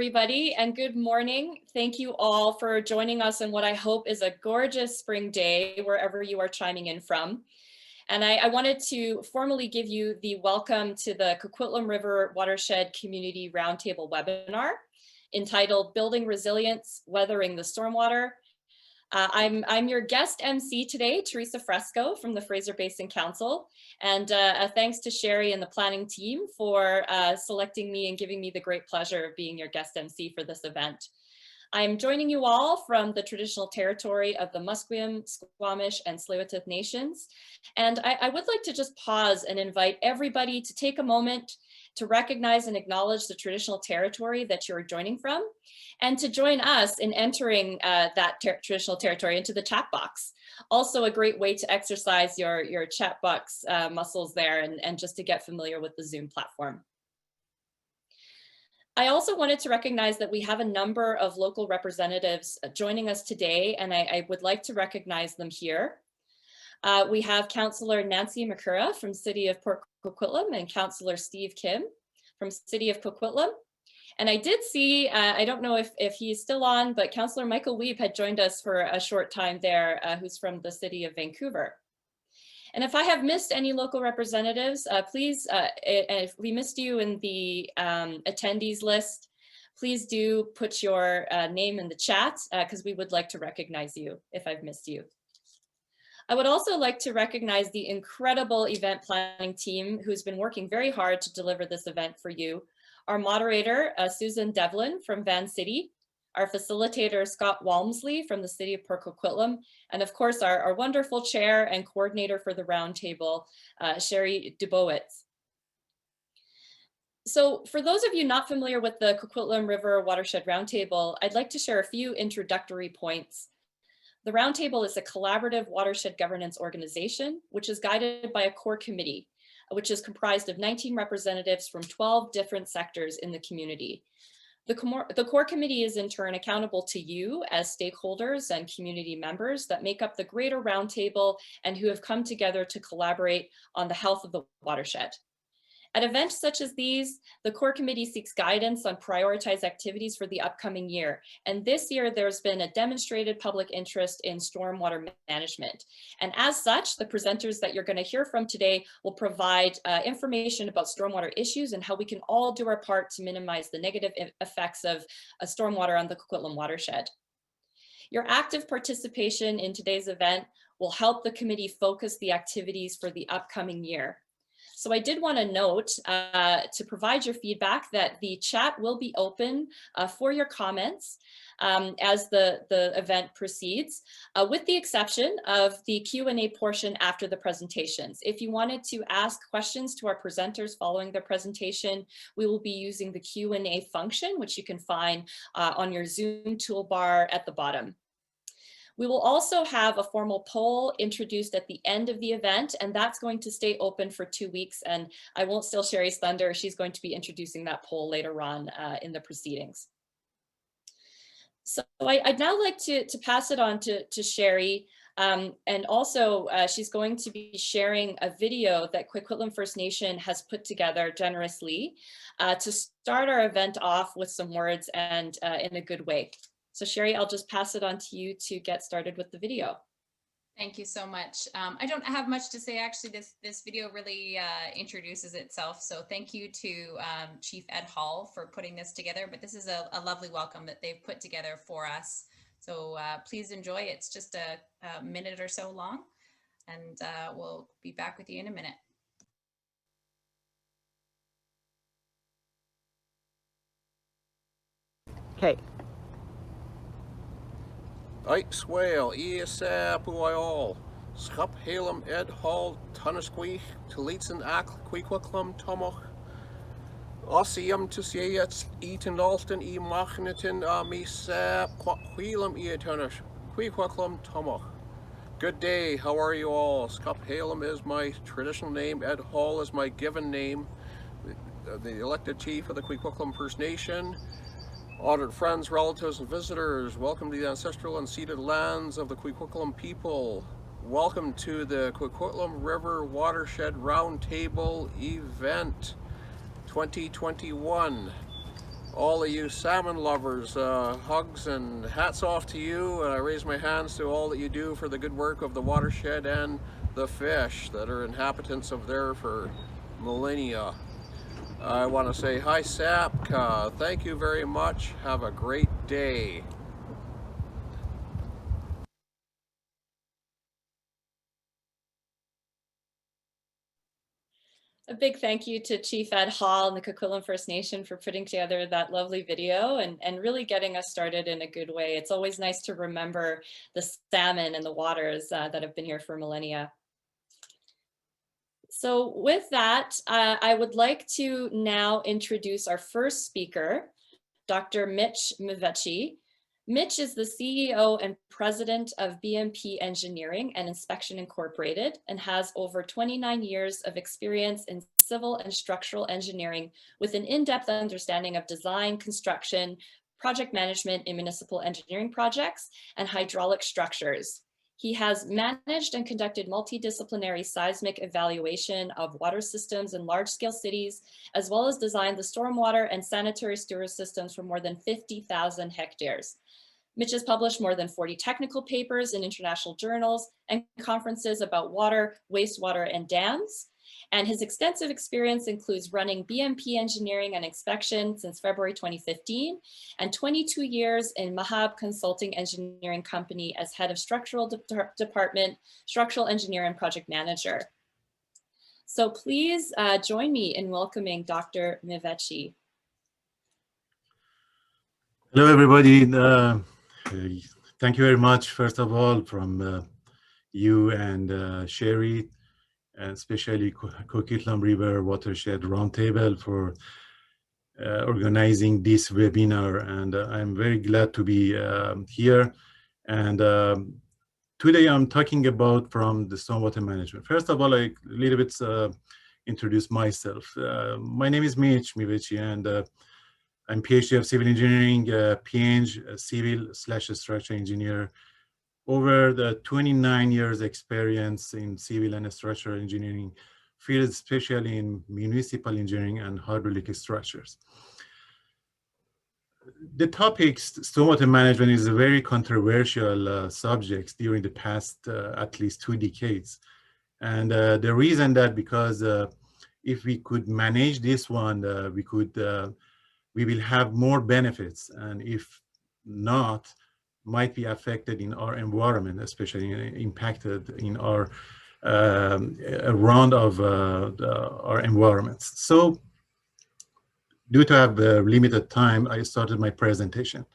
everybody, and good morning. Thank you all for joining us on what I hope is a gorgeous spring day, wherever you are chiming in from. And I wanted to formally give you the welcome to the Coquitlam River Watershed Community Roundtable webinar entitled Building Resilience, Weathering the Stormwater. I'm your guest MC today, Teresa Fresco from the Fraser Basin Council, and a thanks to Sherry and the planning team for selecting me and giving me the great pleasure of being your guest MC for this event. I'm joining you all from the traditional territory of the Musqueam, Squamish, and Tsleil-Waututh Nations, and I would like to just pause and invite everybody to take a moment to recognize and acknowledge the traditional territory that you're joining from, and to join us in entering that traditional territory into the chat box. Also a great way to exercise your chat box muscles there and just to get familiar with the Zoom platform. I also wanted to recognize that we have a number of local representatives joining us today, and I would like to recognize them here. We have Councillor Nancy McCurra from City of Port Coquitlam and Councillor Steve Kim from City of Coquitlam. And I did see, I don't know if he's still on, but Councillor Michael Wiebe had joined us for a short time there, who's from the City of Vancouver. And if I have missed any local representatives, please, if we missed you in the attendees list, please do put your name in the chat because we would like to recognize you if I've missed you. I would also like to recognize the incredible event planning team who's been working very hard to deliver this event for you. Our moderator, Susan Devlin from Van City, our facilitator, Scott Walmsley from the City of Port Coquitlam, and of course, our wonderful chair and coordinator for the roundtable, Sherry Dubowitz. So for those of you not familiar with the Coquitlam River Watershed Roundtable, I'd like to share a few introductory points. The Roundtable is a collaborative watershed governance organization, which is guided by a core committee, which is comprised of 19 representatives from 12 different sectors in the community. The core committee is in turn accountable to you as stakeholders and community members that make up the greater Roundtable and who have come together to collaborate on the health of the watershed. At events such as these, the core committee seeks guidance on prioritized activities for the upcoming year. And this year, there's been a demonstrated public interest in stormwater management. And as such, the presenters that you're going to hear from today will provide information about stormwater issues and how we can all do our part to minimize the negative effects of stormwater on the Coquitlam watershed. Your active participation in today's event will help the committee focus the activities for the upcoming year. So I did want to note to provide your feedback that the chat will be open for your comments as the event proceeds, with the exception of the Q&A portion after the presentations. If you wanted to ask questions to our presenters following their presentation, we will be using the Q&A function, which you can find on your Zoom toolbar at the bottom. We will also have a formal poll introduced at the end of the event, and that's going to stay open for 2 weeks. And I won't steal Sherry's thunder. She's going to be introducing that poll later on in the proceedings. So I'd now like to pass it on to Sherry. And also, she's going to be sharing a video that Coquitlam First Nation has put together generously to start our event off with some words and in a good way. So Sherry, I'll just pass it on to you to get started with the video. Thank you so much. I don't have much to say. Actually, this video really introduces itself. So thank you to Chief Ed Hall for putting this together. But this is a lovely welcome that they've put together for us. So please enjoy. It's just a minute or so long, and we'll be back with you in a minute. Okay. Ike Swale, ESA Puayol, Schap Halem Ed Hall, Tunnisqueech, Talitson Ak, Quiquiclum, Tomoch, Ossium to Sayets, Eaton Dalston, E Machnitin, Misa, Quilum E Tunnish, Quiquiclum, Tomoch. Good day, how are you all? Schap Halem is my traditional name, Ed Hall is my given name, the elected chief of the Quiquiclum First Nation. Honored friends, relatives, and visitors, welcome to the ancestral and ceded lands of the Coquitlam people. Welcome to the Coquitlam River Watershed Roundtable event 2021. all of you salmon lovers, hugs and hats off to you, and I raise my hands to all that you do for the good work of the watershed and the fish that are inhabitants of there for millennia. I want to say hi Sapka, thank you very much, have a great day. A big thank you to Chief Ed Hall and the Coquitlam First Nation for putting together that lovely video and really getting us started in a good way. It's always nice to remember the salmon and the waters that have been here for millennia. So with that, I would like to now introduce our first speaker, Dr. Mitch Mivehchi. Mitch is the CEO and president of BMP Engineering and Inspection Incorporated and has over 29 years of experience in civil and structural engineering with an in-depth understanding of design, construction, project management in municipal engineering projects, and hydraulic structures. He has managed and conducted multidisciplinary seismic evaluation of water systems in large-scale cities, as well as designed the stormwater and sanitary sewer systems for more than 50,000 hectares. Mitch has published more than 40 technical papers in international journals and conferences about water, wastewater, and dams. And his extensive experience includes running BMP Engineering and Inspection since February 2015, and 22 years in Mahab Consulting Engineering Company as head of structural department, structural engineer, and project manager. So please join me in welcoming Dr. Mivehchi. Hello, everybody. Thank you very much, first of all, from you and Sherry, and especially Coquitlam River Watershed Roundtable for organizing this webinar. And I'm very glad to be here. And today I'm talking about from the stormwater management. First of all, I a little bit introduce myself. My name is Mitch Mivehchi, and I'm PhD of civil engineering, PEng, civil/structural engineer. Over the 29 years experience in civil and structural engineering fields, especially in municipal engineering and hydraulic structures. The topic stormwater management is a very controversial subject during the past at least 2 decades. And the reason that because if we could manage this one, we will have more benefits, and if not, might be affected in our environment, especially impacted in our around of our environments. So due to have limited time, I started my presentation.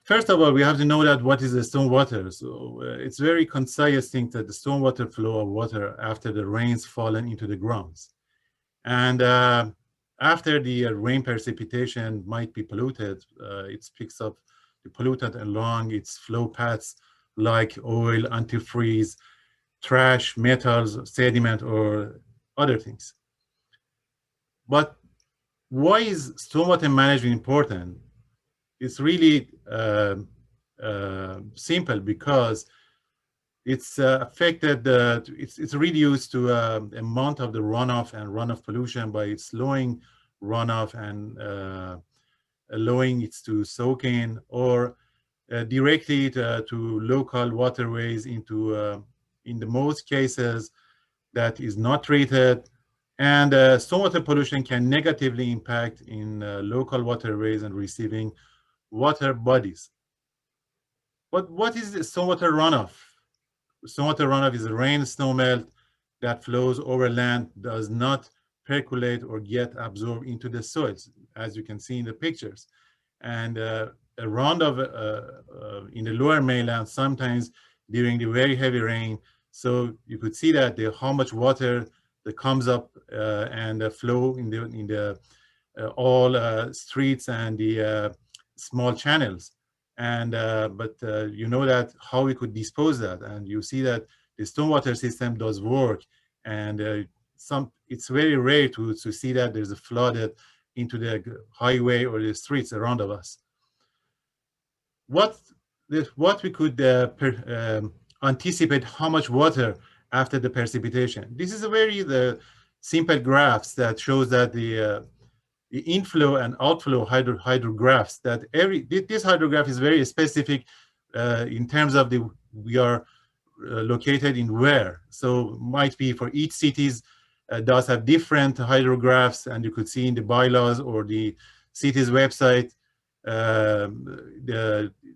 First of all, we have to know that what is the stormwater. So it's very concise thing that the stormwater flow of water after the rains fallen into the grounds. And after the rain precipitation might be polluted, it picks up the pollutant along its flow paths like oil, antifreeze, trash, metals, sediment, or other things. But why is stormwater management important? It's really simple, because it's affected, it's reduced to amount of the runoff and runoff pollution by slowing runoff and allowing it to soak in, or directly to local waterways into, in the most cases, that is not treated. And stormwater pollution can negatively impact in local waterways and receiving water bodies. But what is the stormwater runoff? Stormwater runoff is rain snowmelt that flows over land, does not percolate or get absorbed into the soils, as you can see in the pictures. And a runoff in the lower mainland, sometimes during the very heavy rain. So you could see that how much water that comes up and flow in the all streets and the small channels. And but you know that how we could dispose that, and you see that the stormwater system does work, and it's very rare to see that there's a flooded into the highway or the streets around of us. What we could anticipate how much water after the precipitation. This is a very simple graphs that shows that the inflow and outflow hydrographs. That this hydrograph is very specific in terms of we are located in where. So might be for each cities does have different hydrographs, and you could see in the bylaws or the city's website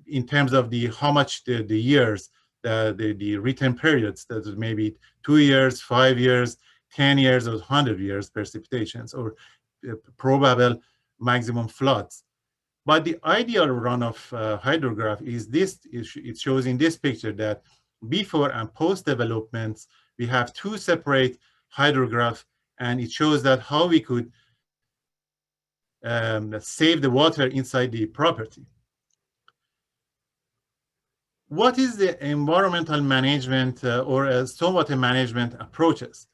in terms of how much the years, the return periods, that is maybe 2 years, 5 years, 10 years, or 100 years precipitations, or probable maximum floods. But the ideal runoff hydrograph is this. It shows in this picture that before and post developments, we have two separate hydrographs, and it shows that how we could save the water inside the property. What is the environmental management or stormwater management approaches?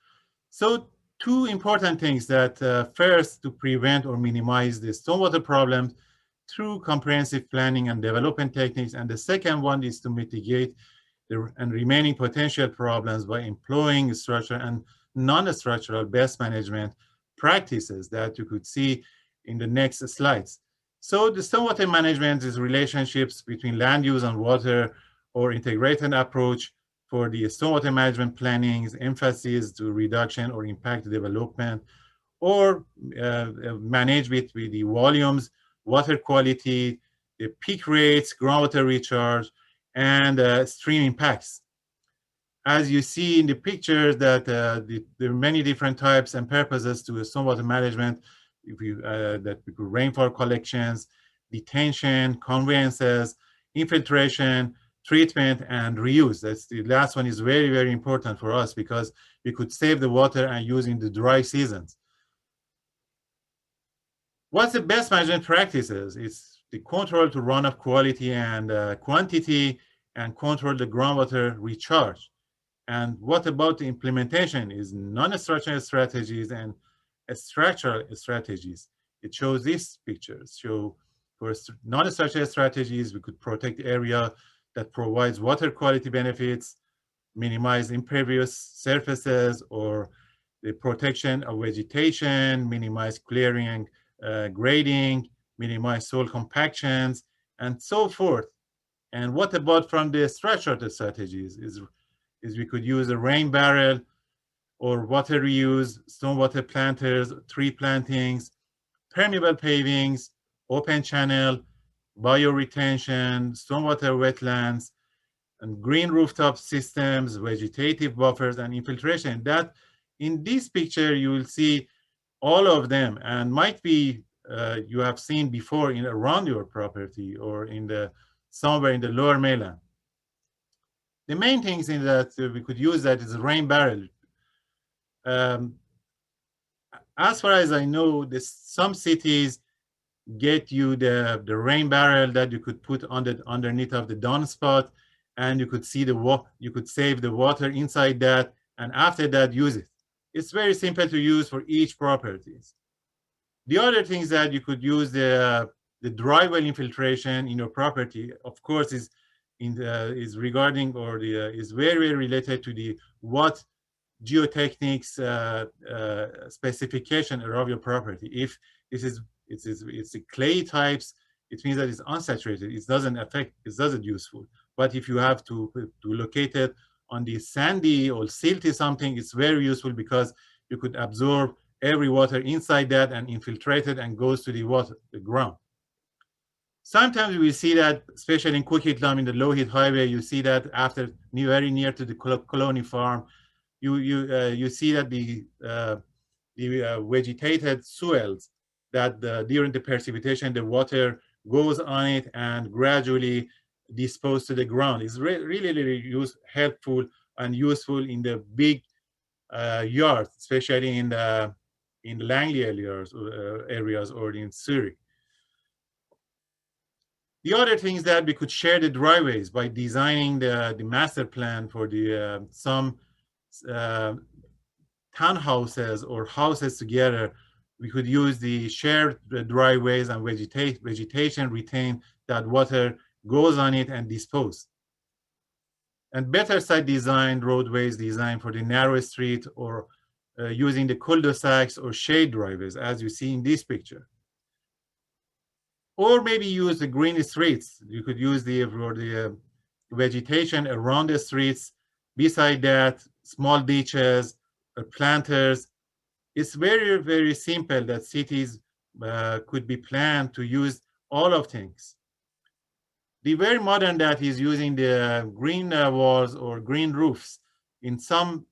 So two important things that first, to prevent or minimize the stormwater problems through comprehensive planning and development techniques, and the second one is to mitigate the remaining potential problems by employing structural and non-structural best management practices that you could see in the next slides. So the stormwater management is relationships between land use and water, or integrated approach for the stormwater management planning's emphasis to reduction or impact development, or manage with the volumes, water quality, the peak rates, groundwater recharge, and stream impacts. As you see in the picture that there are many different types and purposes to stormwater management. That we could rainfall collections, detention, conveyances, infiltration, treatment, and reuse. That's the last one is very, very important for us because we could save the water and use in the dry seasons. What's the best management practices? It's the control to runoff quality and quantity, and control the groundwater recharge. And what about the implementation is non-structural strategies and structural strategies. It shows these pictures. So for non-structural strategies, we could protect the area that provides water quality benefits, minimize impervious surfaces, or the protection of vegetation, minimize clearing and grading, minimize soil compactions, and so forth. And what about from the structural strategies is we could use a rain barrel, or water reuse, stormwater planters, tree plantings, permeable pavings, open channel, bioretention, stormwater wetlands, and green rooftop systems, vegetative buffers, and infiltration. That in this picture, you will see all of them, and might be you have seen before around your property or somewhere in the lower mainland. The main things in that we could use that is a rain barrel. As far as I know, some cities get you the rain barrel that you could put underneath of the downspout, and you could see you could save the water inside that, and after that use it. It's very simple to use for each properties. The other things that you could use the dry well infiltration in your property, of course, is regarding or is very, very related to what geotechnics specification around your property. If it's a clay types, it means that it's unsaturated. It doesn't useful. But if you have to locate it on the sandy or silty something, it's very useful because you could absorb every water inside that and infiltrate it and goes to the ground. Sometimes we see that, especially in Coquitlam in the low heat highway, you see that after very near to the colony farm, you see that the vegetated soils that during the precipitation the water goes on it and gradually disposed to the ground. It's really helpful and useful in the big yards, especially in Langley areas or in Surrey. The other thing is that we could share the driveways by designing the master plan for some townhouses or houses together. We could use the shared driveways and vegetation retain that water goes on it and dispose. And better site design, roadways designed for the narrow street or using the cul-de-sacs or shade drivers, as you see in this picture. Or maybe use the green streets. You could use for the vegetation around the streets. Beside that, small ditches, planters. It's very, very simple that cities could be planned to use all of things. The very modern that is using the green walls or green roofs. In some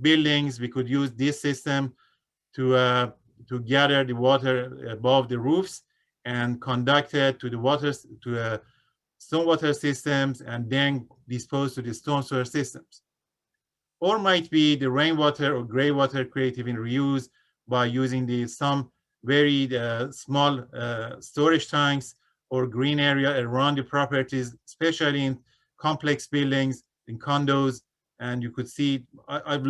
buildings, we could use this system to gather the water above the roofs and conduct it to the stormwater systems and then dispose to the stormwater systems. Or might be the rainwater or gray water created in reuse by using some very small storage tanks or green area around the properties, especially in complex buildings, in condos. And you could see, I've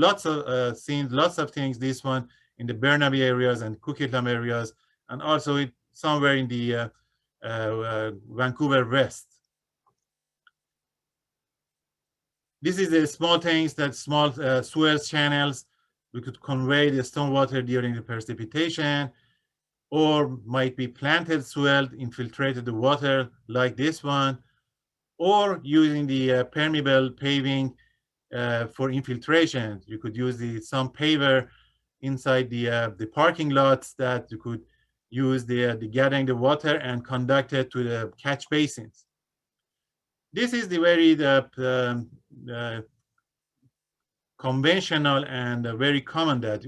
seen lots of things, this one in the Burnaby areas and Coquitlam areas, and also somewhere in the Vancouver West. This is the small things, that small swell channels. We could convey the stormwater during the precipitation, or might be planted swell, infiltrated the water like this one, or using the permeable paving for infiltration. You could use some paver inside the parking lots that you could use the gathering the water and conduct it to the catch basins. This is the very conventional and very common that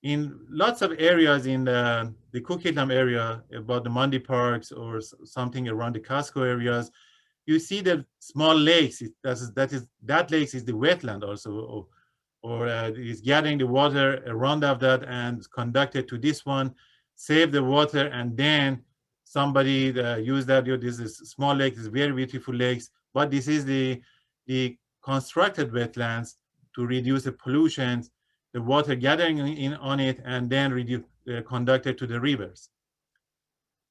in lots of areas in the Coquitlam area, about the Mundy Parks or something around the Costco areas, you see the small lakes. That lakes is the wetland also, or is gathering the water around of that and conducted to this one, save the water, and then somebody use that. This is small lakes, very beautiful lakes, but this is the constructed wetlands to reduce the pollution, the water gathering on it, and then conducted to the rivers.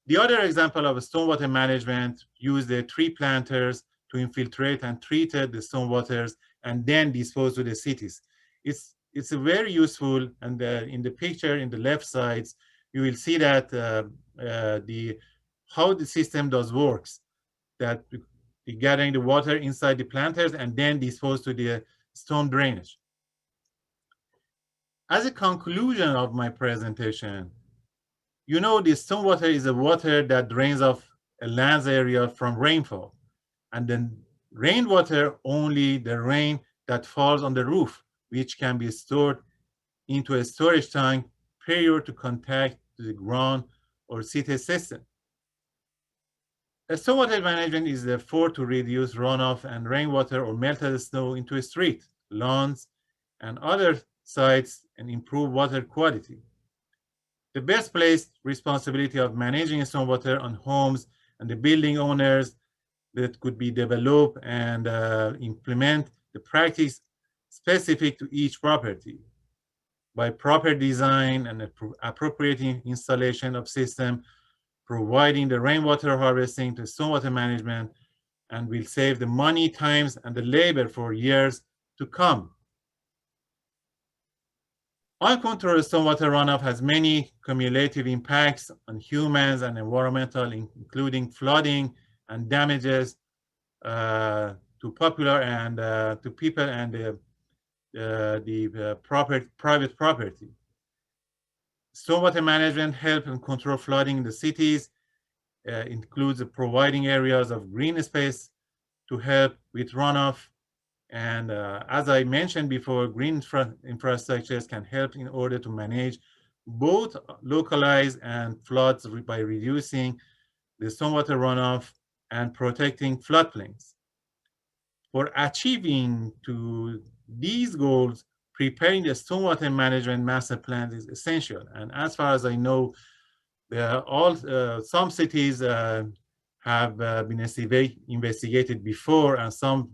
The other example of stormwater management, use the tree planters to infiltrate and treat the stormwaters and then dispose to the cities. It's a very useful, and in the picture in the left sides, you will see that how the system does works, that gathering the water inside the planters and then dispose to the storm drainage. As a conclusion of my presentation, the stormwater is a water that drains off a land area from rainfall, and then rainwater only the rain that falls on the roof, which can be stored into a storage tank prior to contact to the ground or city system. Stormwater management is the effort to reduce runoff and rainwater or melted snow into a street, lawns, and other sites and improve water quality. The best placed responsibility of managing stormwater on homes and the building owners that could be developed and implement the practice specific to each property by proper design and appropriate installation of system, providing the rainwater harvesting to stormwater management, and will save the money, times, and the labor for years to come. Uncontrolled stormwater runoff has many cumulative impacts on humans and environmental, including flooding and damages to popular and to people and the private property. Stormwater management help and control flooding in the cities, includes providing areas of green space to help with runoff. And as I mentioned before, green infrastructures can help in order to manage both localized and floods by reducing the stormwater runoff and protecting floodplains. For achieving to these goals, preparing the stormwater management master plan is essential. And as far as I know, some cities have been investigated before, and some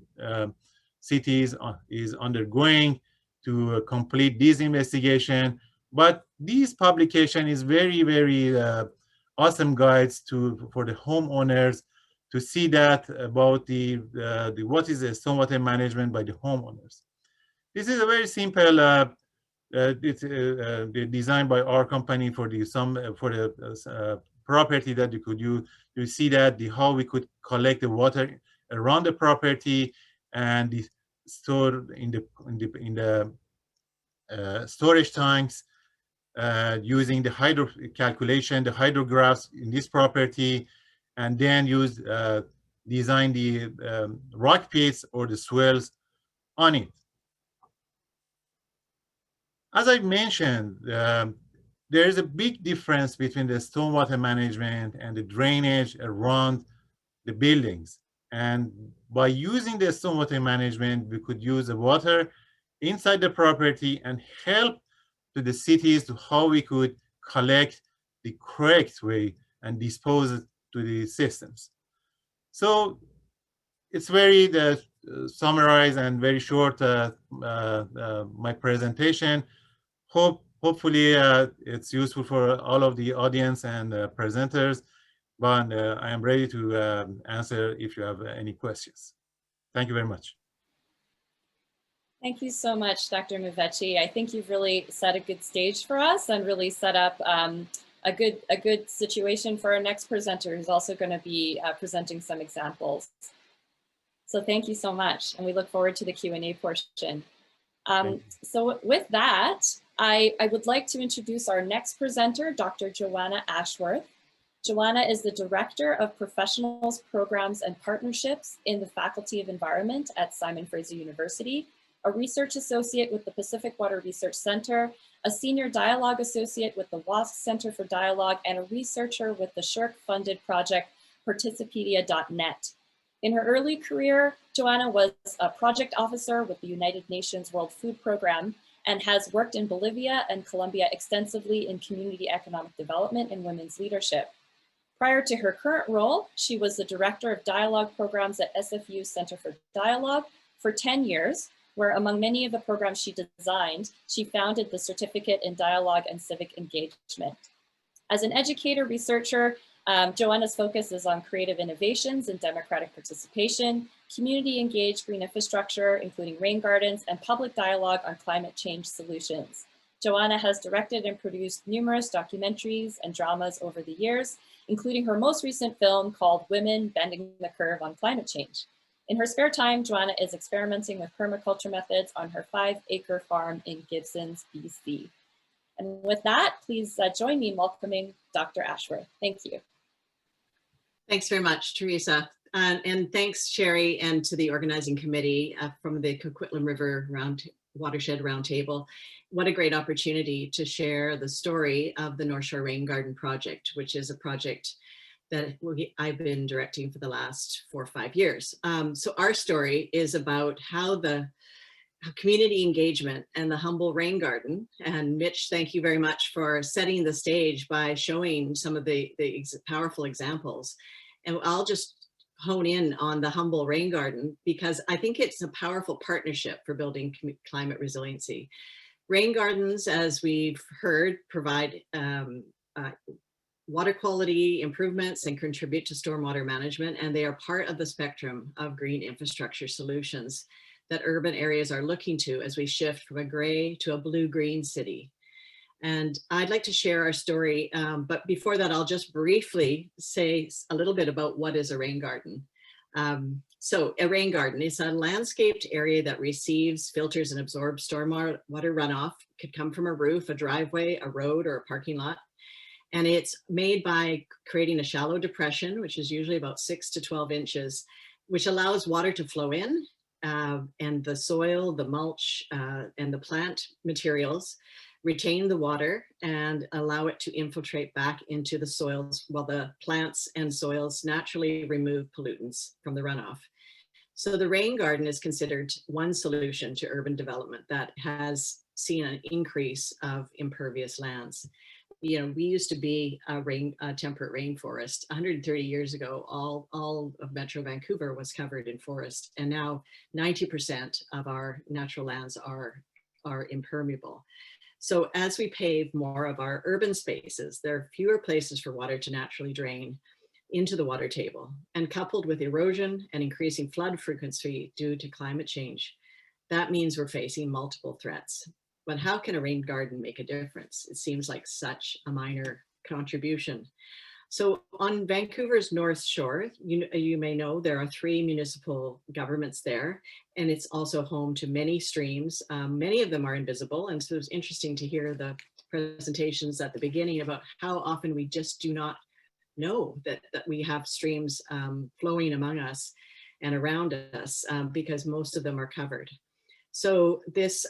cities is undergoing to complete this investigation. But this publication is very, very awesome guides for the homeowners to see that about what is the stormwater management by the homeowners. This is a very simple it's designed by our company for the property that you could use. You see that how we could collect the water around the property and store in the storage tanks using the hydro calculation, the hydrographs in this property, and then design the rock pits or the swells on it. As I mentioned, there is a big difference between the stormwater management and the drainage around the buildings. And by using the stormwater management, we could use the water inside the property and help to the cities to how we could collect the correct way and dispose it to the systems. So it's very summarized and very short, my presentation. Hopefully it's useful for all of the audience and presenters, but I am ready to answer if you have any questions. Thank you very much. Thank you so much, Dr. Mivehchi. I think you've really set a good stage for us and really set up a good situation for our next presenter, who's also going to be presenting some examples. So thank you so much, and we look forward to the Q&A portion. So with that, I would like to introduce our next presenter, Dr. Joanna Ashworth. Joanna is the Director of Professionals, Programs, and Partnerships in the Faculty of Environment at Simon Fraser University, a Research Associate with the Pacific Water Research Center, a Senior Dialogue Associate with the WASC Center for Dialogue, and a researcher with the SSHRC-funded project Participedia.net. In her early career, Joanna was a project officer with the United Nations World Food Programme and has worked in Bolivia and Colombia extensively in community economic development and women's leadership. Prior to her current role, she was the Director of Dialogue Programs at SFU Center for Dialogue for 10 years, where among many of the programs she designed, she founded the Certificate in Dialogue and Civic Engagement. As an educator researcher, Joanna's focus is on creative innovations and democratic participation, community engaged green infrastructure, including rain gardens, and public dialogue on climate change solutions. Joanna has directed and produced numerous documentaries and dramas over the years, including her most recent film called Women Bending the Curve on Climate Change. In her spare time, Joanna is experimenting with permaculture methods on her 5-acre farm in Gibsons, BC. And with that, please join me in welcoming Dr. Ashworth. Thank you. Thanks very much, Teresa. And thanks, Sherry, and to the organizing committee from the Coquitlam River Watershed Roundtable. What a great opportunity to share the story of the North Shore Rain Garden Project, which is a project that I've been directing for the last 4 or 5 years. So our story is about how community engagement and the humble rain garden, and Mitch, thank you very much for setting the stage by showing some of the powerful examples. And I'll just hone in on the humble rain garden because I think it's a powerful partnership for building climate resiliency. Rain gardens, as we've heard, provide water quality improvements and contribute to stormwater management, and they are part of the spectrum of green infrastructure solutions that urban areas are looking to as we shift from a gray to a blue-green city. And I'd like to share our story, but before that, I'll just briefly say a little bit about what is a rain garden. So a rain garden is a landscaped area that receives, filters, and absorbs stormwater runoff. It could come from a roof, a driveway, a road, or a parking lot. And it's made by creating a shallow depression, which is usually about 6 to 12 inches, which allows water to flow in, and the soil, the mulch, and the plant materials retain the water and allow it to infiltrate back into the soils while the plants and soils naturally remove pollutants from the runoff. So the rain garden is considered one solution to urban development that has seen an increase of impervious lands. You know, we used to be a temperate rainforest. 130 years ago, all of Metro Vancouver was covered in forest, and now 90% of our natural lands are impermeable. So as we pave more of our urban spaces, there are fewer places for water to naturally drain into the water table, and coupled with erosion and increasing flood frequency due to climate change, that means we're facing multiple threats. but how can a rain garden make a difference? It seems like such a minor contribution. So on Vancouver's North Shore, you may know there are 3 municipal governments there, and it's also home to many streams. Many of them are invisible, and so it's interesting to hear the presentations at the beginning about how often we just do not know that we have streams flowing among us and around us, because most of them are covered. So this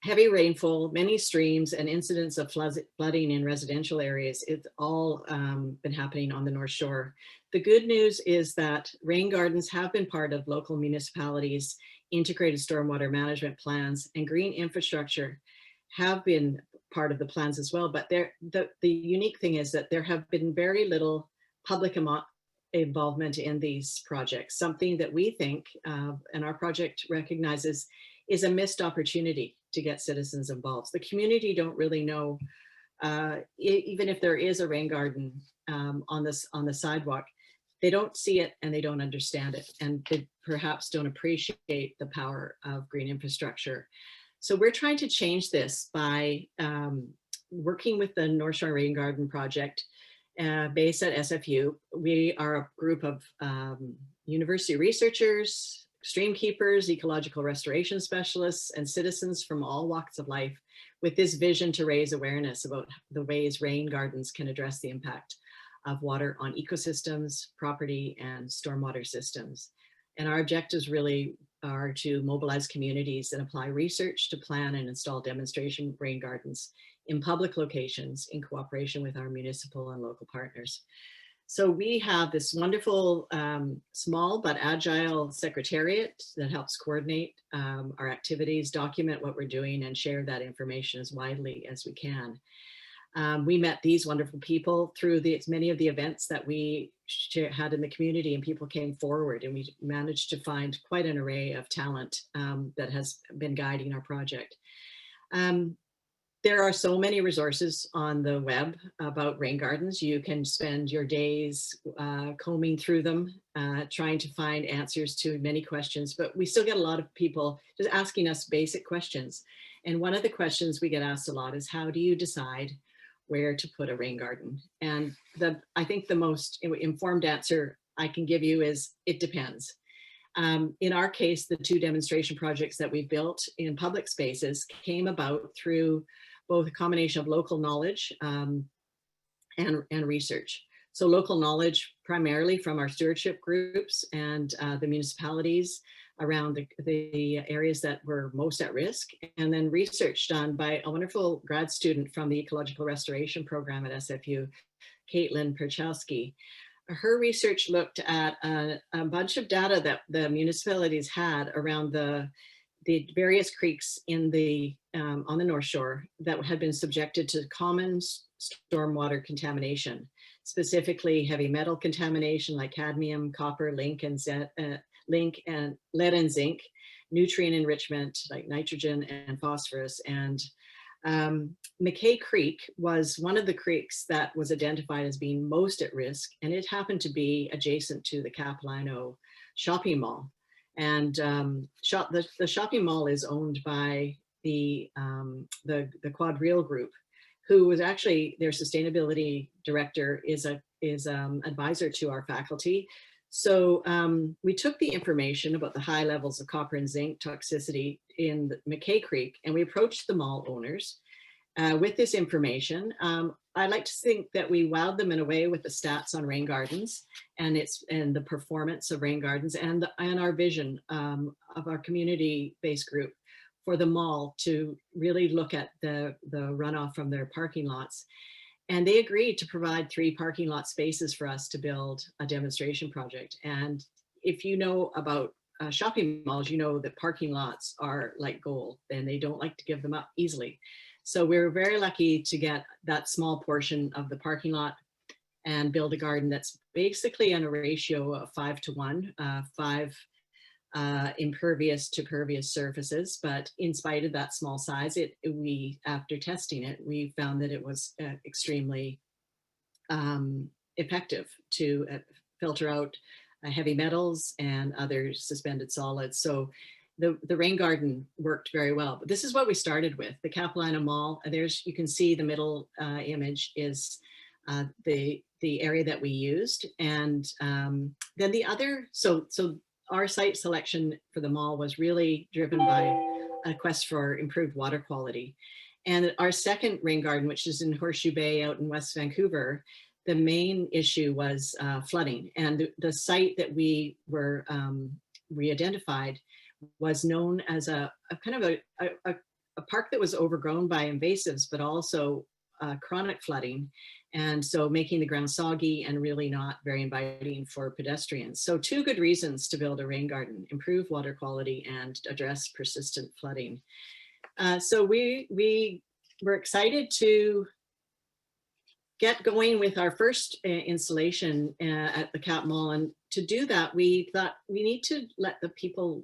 heavy rainfall, many streams, and incidents of flooding in residential areas, it's all been happening on the North Shore. The good news is that rain gardens have been part of local municipalities' integrated stormwater management plans, and green infrastructure have been part of the plans as well. But the unique thing is that there have been very little public involvement in these projects, something that we think, and our project recognizes, is a missed opportunity to get citizens involved. The community don't really know, even if there is a rain garden on the sidewalk, they don't see it and they don't understand it, and they perhaps don't appreciate the power of green infrastructure. So we're trying to change this by working with the North Shore Rain Garden Project based at SFU. We are a group of university researchers, stream keepers, ecological restoration specialists, and citizens from all walks of life, with this vision to raise awareness about the ways rain gardens can address the impact of water on ecosystems, property, and stormwater systems. And our objectives really are to mobilize communities and apply research to plan and install demonstration rain gardens in public locations in cooperation with our municipal and local partners. So we have this wonderful, small but agile secretariat that helps coordinate our activities, document what we're doing, and share that information as widely as we can. We met these wonderful people through many of the events that we had in the community, and people came forward, and we managed to find quite an array of talent that has been guiding our project. There are so many resources on the web about rain gardens. You can spend your days combing through them, trying to find answers to many questions, but we still get a lot of people just asking us basic questions. And one of the questions we get asked a lot is, how do you decide where to put a rain garden? And I think the most informed answer I can give you is, it depends. In our case, the 2 demonstration projects that we built in public spaces came about through both a combination of local knowledge and research. So local knowledge primarily from our stewardship groups and the municipalities around the areas that were most at risk, and then research done by a wonderful grad student from the Ecological Restoration Program at SFU, Caitlin Perchowski. Her research looked at a bunch of data that the municipalities had around the various creeks in on the North Shore that had been subjected to common stormwater contamination, specifically heavy metal contamination like cadmium, copper, lead and zinc, nutrient enrichment like nitrogen and phosphorus. And McKay Creek was one of the creeks that was identified as being most at risk, and it happened to be adjacent to the Capilano shopping mall. And the shopping mall is owned by the Quadrille Group, who was actually their sustainability director, is advisor to our faculty. So we took the information about the high levels of copper and zinc toxicity in the McKay Creek, and we approached the mall owners with this information. I like to think that we wowed them in a way with the stats on rain gardens and the performance of rain gardens, and our vision of our community-based group for the mall to really look at the runoff from their parking lots. And they agreed to provide 3 parking lot spaces for us to build a demonstration project. And if you know about shopping malls, you know that parking lots are like gold, and they don't like to give them up easily. So we were very lucky to get that small portion of the parking lot and build a garden that's basically on a ratio of 5:1, 5 impervious to pervious surfaces. But in spite of that small size, after testing it, we found that it was extremely effective to filter out heavy metals and other suspended solids. So the rain garden worked very well. But this is what we started with, the Capilano Mall. There's, you can see the middle image is the area that we used. And then the other, so our site selection for the mall was really driven by a quest for improved water quality. And our second rain garden, which is in Horseshoe Bay out in West Vancouver, the main issue was flooding. And the site that we were re-identified was known as a kind of a park that was overgrown by invasives, but also chronic flooding. And so making the ground soggy and really not very inviting for pedestrians. So two good reasons to build a rain garden: improve water quality and address persistent flooding. So we were excited to get going with our first installation at the Cap Mall. And to do that, we thought we need to let the people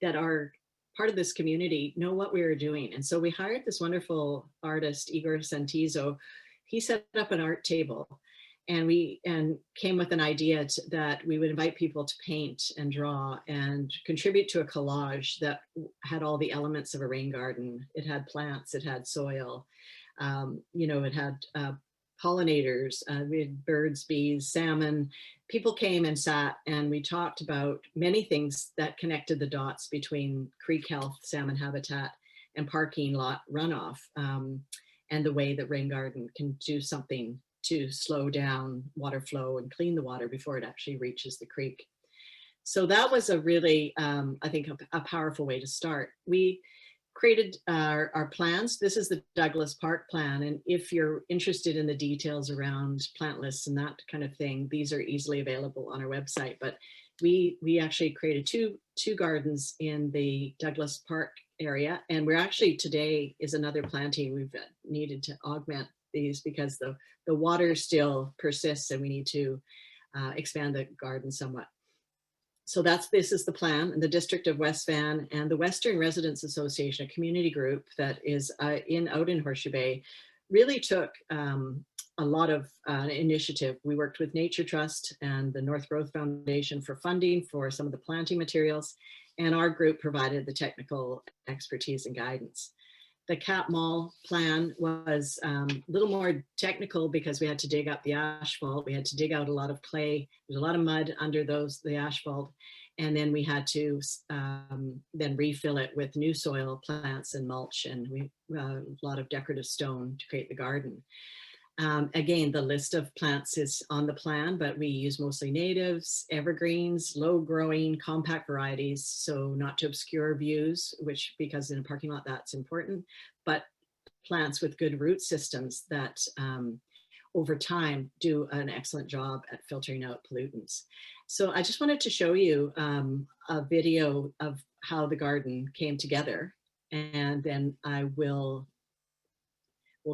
that are part of this community know what we were doing. And so we hired this wonderful artist, Igor Santizo. He set up an art table, and came with an idea that we would invite people to paint and draw and contribute to a collage that had all the elements of a rain garden. It had plants, it had soil, it had pollinators, we had birds, bees, salmon. People came and sat, and we talked about many things that connected the dots between creek health, salmon habitat, and parking lot runoff, and the way that rain garden can do something to slow down water flow and clean the water before it actually reaches the creek. So that was a really, I think, a powerful way to start. We created our plans. This is the Douglas Park plan. And if you're interested in the details around plant lists and that kind of thing, these are easily available on our website. But we actually created two gardens in the Douglas Park area. And we're actually, today is another planting. We've needed to augment these because the water still persists, and we need to expand the garden somewhat. So this is the plan. And the District of West Van and the Western Residents Association, a community group that is out in Horseshoe Bay, really took a lot of initiative. We worked with Nature Trust and the North Growth Foundation for funding for some of the planting materials, and our group provided the technical expertise and guidance. The Cap Mall plan was a little more technical because we had to dig up the asphalt. We had to dig out a lot of clay. There's a lot of mud under the asphalt. And then we had to then refill it with new soil, plants, and mulch, and a lot of decorative stone to create the garden. Again, the list of plants is on the plan, but we use mostly natives, evergreens, low growing, compact varieties. So not to obscure views, because in a parking lot, that's important, but plants with good root systems that over time do an excellent job at filtering out pollutants. So I just wanted to show you a video of how the garden came together, and then we'll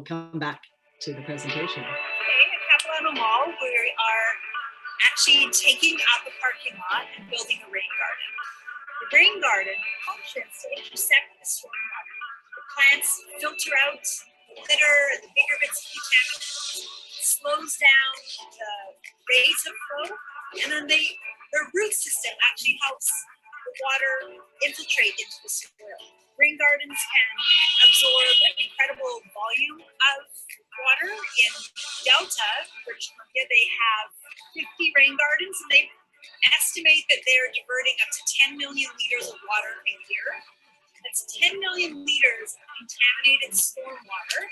come back to the presentation. Today at Capilano Mall, we are actually taking out the parking lot and building a rain garden. The rain garden functions to intersect the stormwater. The plants filter out the litter and the bigger bits of contaminants, slows down the rates of flow, and then their root system actually helps the water infiltrate into the soil. Rain gardens can absorb an incredible volume of water. In Delta, British Columbia, they have 50 rain gardens, and they estimate that they're diverting up to 10 million liters of water a year. That's 10 million liters of contaminated stormwater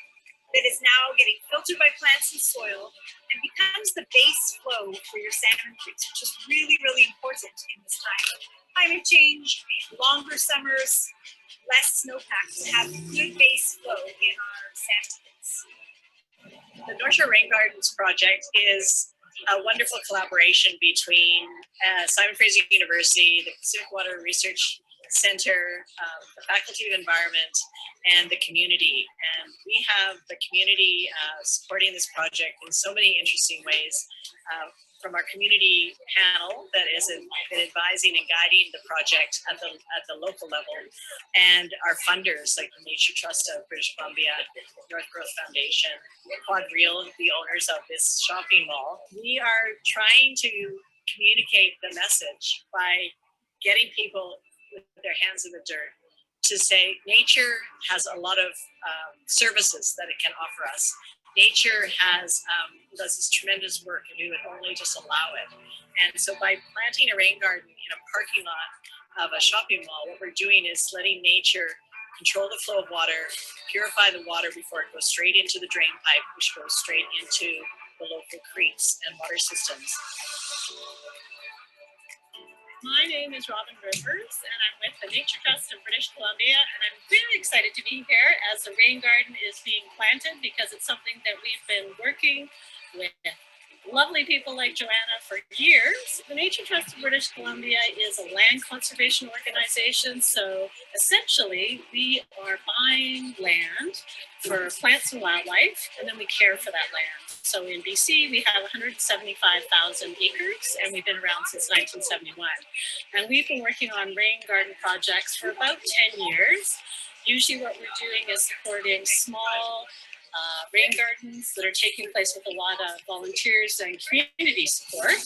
that is now getting filtered by plants and soil and becomes the base flow for your salmon creeks, which is really, really important in this time of climate change, longer summers, less snowpack, to have good base flow in our salmon creeks. The North Shore Rain Gardens project is a wonderful collaboration between Simon Fraser University, the Pacific Water Research Center, the Faculty of Environment, and the community. And we have the community supporting this project in so many interesting ways. From our community panel that has been advising and guiding the project at the local level, and our funders like the Nature Trust of British Columbia, North Growth Foundation, Quadrille, the owners of this shopping mall. We are trying to communicate the message by getting people with their hands in the dirt to say nature has a lot of services that it can offer us. Nature does this tremendous work, and we would only just allow it. And so by planting a rain garden in a parking lot of a shopping mall, what we're doing is letting nature control the flow of water, purify the water before it goes straight into the drain pipe, which goes straight into the local creeks and water systems. My name is Robin Rivers, and I'm with the Nature Trust of British Columbia, and I'm really excited to be here as the rain garden is being planted, because it's something that we've been working with lovely people like Joanna for years. The Nature Trust of British Columbia is a land conservation organization. So essentially, we are buying land for plants and wildlife, and then we care for that land. So in BC, we have 175,000 acres, and we've been around since 1971. And we've been working on rain garden projects for about 10 years. Usually what we're doing is supporting small rain gardens that are taking place with a lot of volunteers and community support.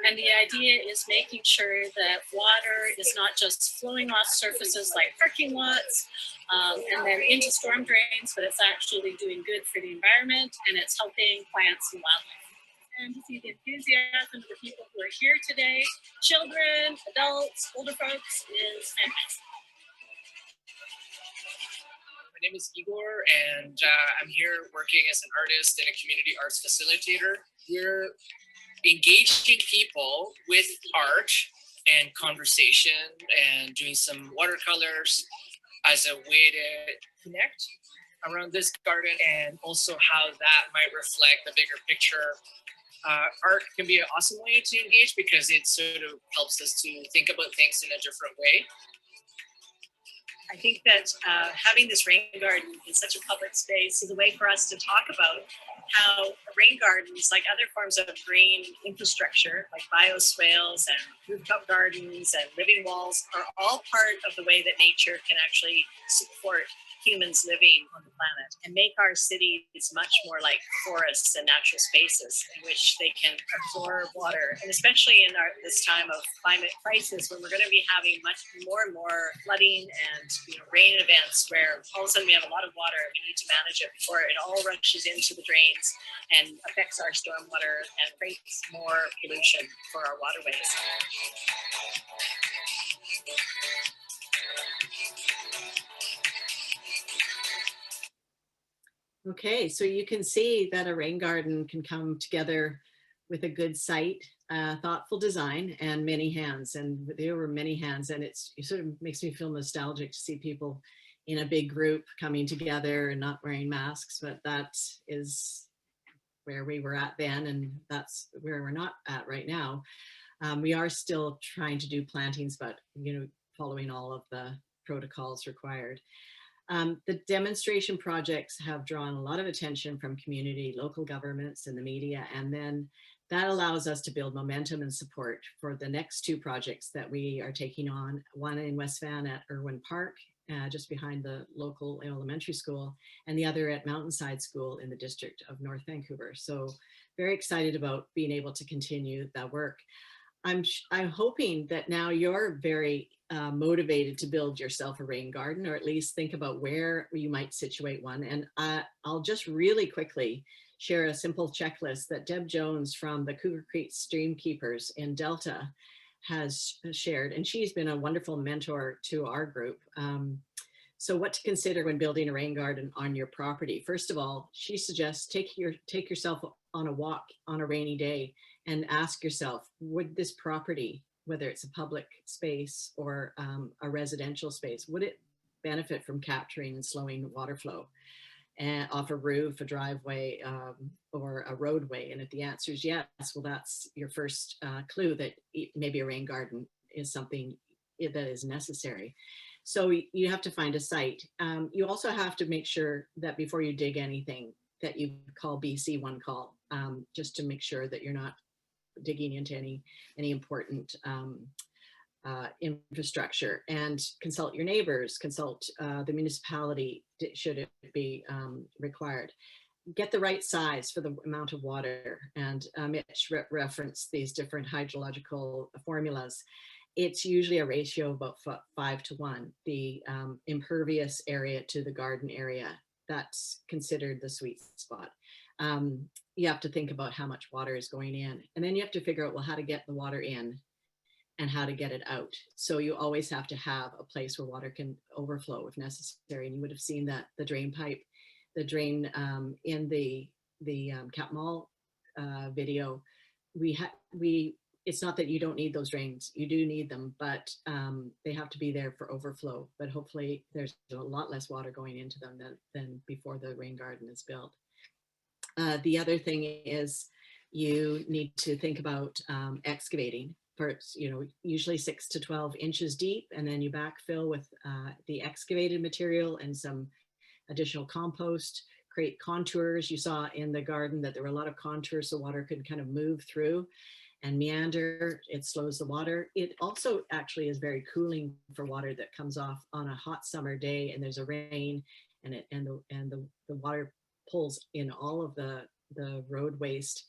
And the idea is making sure that water is not just flowing off surfaces like parking lots and then into storm drains, but it's actually doing good for the environment, and it's helping plants and wildlife. And to see the enthusiasm of the people who are here today, children, adults, older folks, is fantastic. My name is Igor, and I'm here working as an artist and a community arts facilitator. We're engaging people with art and conversation and doing some watercolors as a way to connect around this garden, and also how that might reflect the bigger picture. Art can be an awesome way to engage because it sort of helps us to think about things in a different way. I think that having this rain garden in such a public space is a way for us to talk about how rain gardens, like other forms of green infrastructure, like bioswales and rooftop gardens and living walls, are all part of the way that nature can actually support humans living on the planet and make our cities much more like forests and natural spaces in which they can absorb water. And especially in this time of climate crisis, when we're going to be having much more and more flooding and rain events where all of a sudden we have a lot of water and we need to manage it before it all rushes into the drains and affects our stormwater and creates more pollution for our waterways. Okay, so you can see that a rain garden can come together with a good site, thoughtful design, and many hands. And there were many hands, and it sort of makes me feel nostalgic to see people in a big group coming together and not wearing masks, but that is where we were at then, and that's where we're not at right now. We are still trying to do plantings, but following all of the protocols required. The demonstration projects have drawn a lot of attention from community, local governments, and the media, and then that allows us to build momentum and support for the next two projects that we are taking on, one in West Van at Irwin Park, just behind the local elementary school, and the other at Mountainside School in the district of North Vancouver. So very excited about being able to continue that work. I'm hoping that now you're very motivated to build yourself a rain garden, or at least think about where you might situate one. And I'll just really quickly share a simple checklist that Deb Jones from the Cougar Creek Streamkeepers in Delta has shared. And she's been a wonderful mentor to our group. So what to consider when building a rain garden on your property. First of all, she suggests take yourself on a walk on a rainy day and ask yourself, would this property, whether it's a public space or a residential space, would it benefit from capturing and slowing water flow off a roof, a driveway, or a roadway? And if the answer is yes, well, that's your first clue that maybe a rain garden is something that is necessary. So you have to find a site. You also have to make sure that before you dig anything, that you call BC One Call, just to make sure that you're not digging into any important infrastructure, and consult your neighbors, consult the municipality should it be required. Get the right size for the amount of water, and Mitch referenced these different hydrological formulas. it's usually a ratio of about 5 to 1. The impervious area to the garden area, that's considered the sweet spot. You have to think about how much water is going in, and then you have to figure out, well, how to get the water in and how to get it out. So you always have to have a place where water can overflow if necessary. And you would have seen that the drain pipe, the drain in the Cap Mall video, it's not that you don't need those drains, you do need them, but they have to be there for overflow. But hopefully there's a lot less water going into them than before the rain garden is built. The other thing is you need to think about excavating for, usually 6 to 12 inches deep, and then you backfill with the excavated material and some additional compost, create contours. You saw in the garden that there were a lot of contours so water could kind of move through and meander. It slows the water. It also actually is very cooling for water that comes off on a hot summer day and there's a rain, and the water pulls in all of the road waste,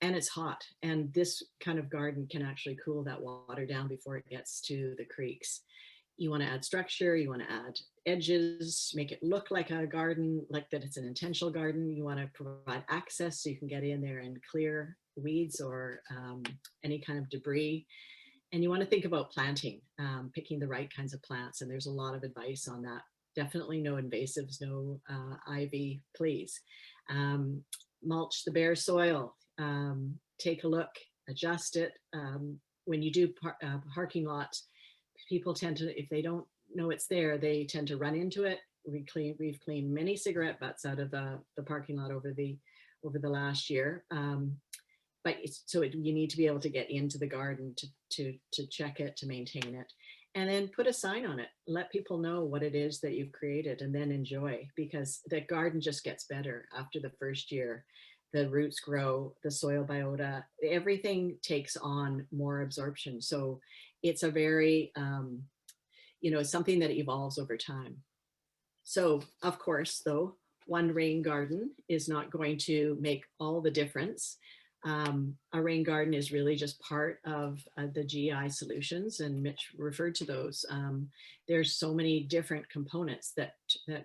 and it's hot. And this kind of garden can actually cool that water down before it gets to the creeks. You want to add structure, you want to add edges, make it look like a garden, like that it's an intentional garden. You want to provide access so you can get in there and clear weeds or any kind of debris. And you want to think about planting, picking the right kinds of plants. And there's a lot of advice on that. Definitely no invasives, no ivy, please. Mulch the bare soil, take a look, adjust it. When you do parking lots, people tend to, if they don't know it's there, they tend to run into it. We've cleaned many cigarette butts out of the parking lot over the last year. But you need to be able to get into the garden to check it, to maintain it, and then put a sign on it. Let people know what it is that you've created, and then enjoy, because the garden just gets better after the first year. The roots grow, the soil biota, everything takes on more absorption. So it's a very, something that evolves over time. So of course, though, one rain garden is not going to make all the difference. A rain garden is really just part of the GI solutions, and Mitch referred to those. There's so many different components that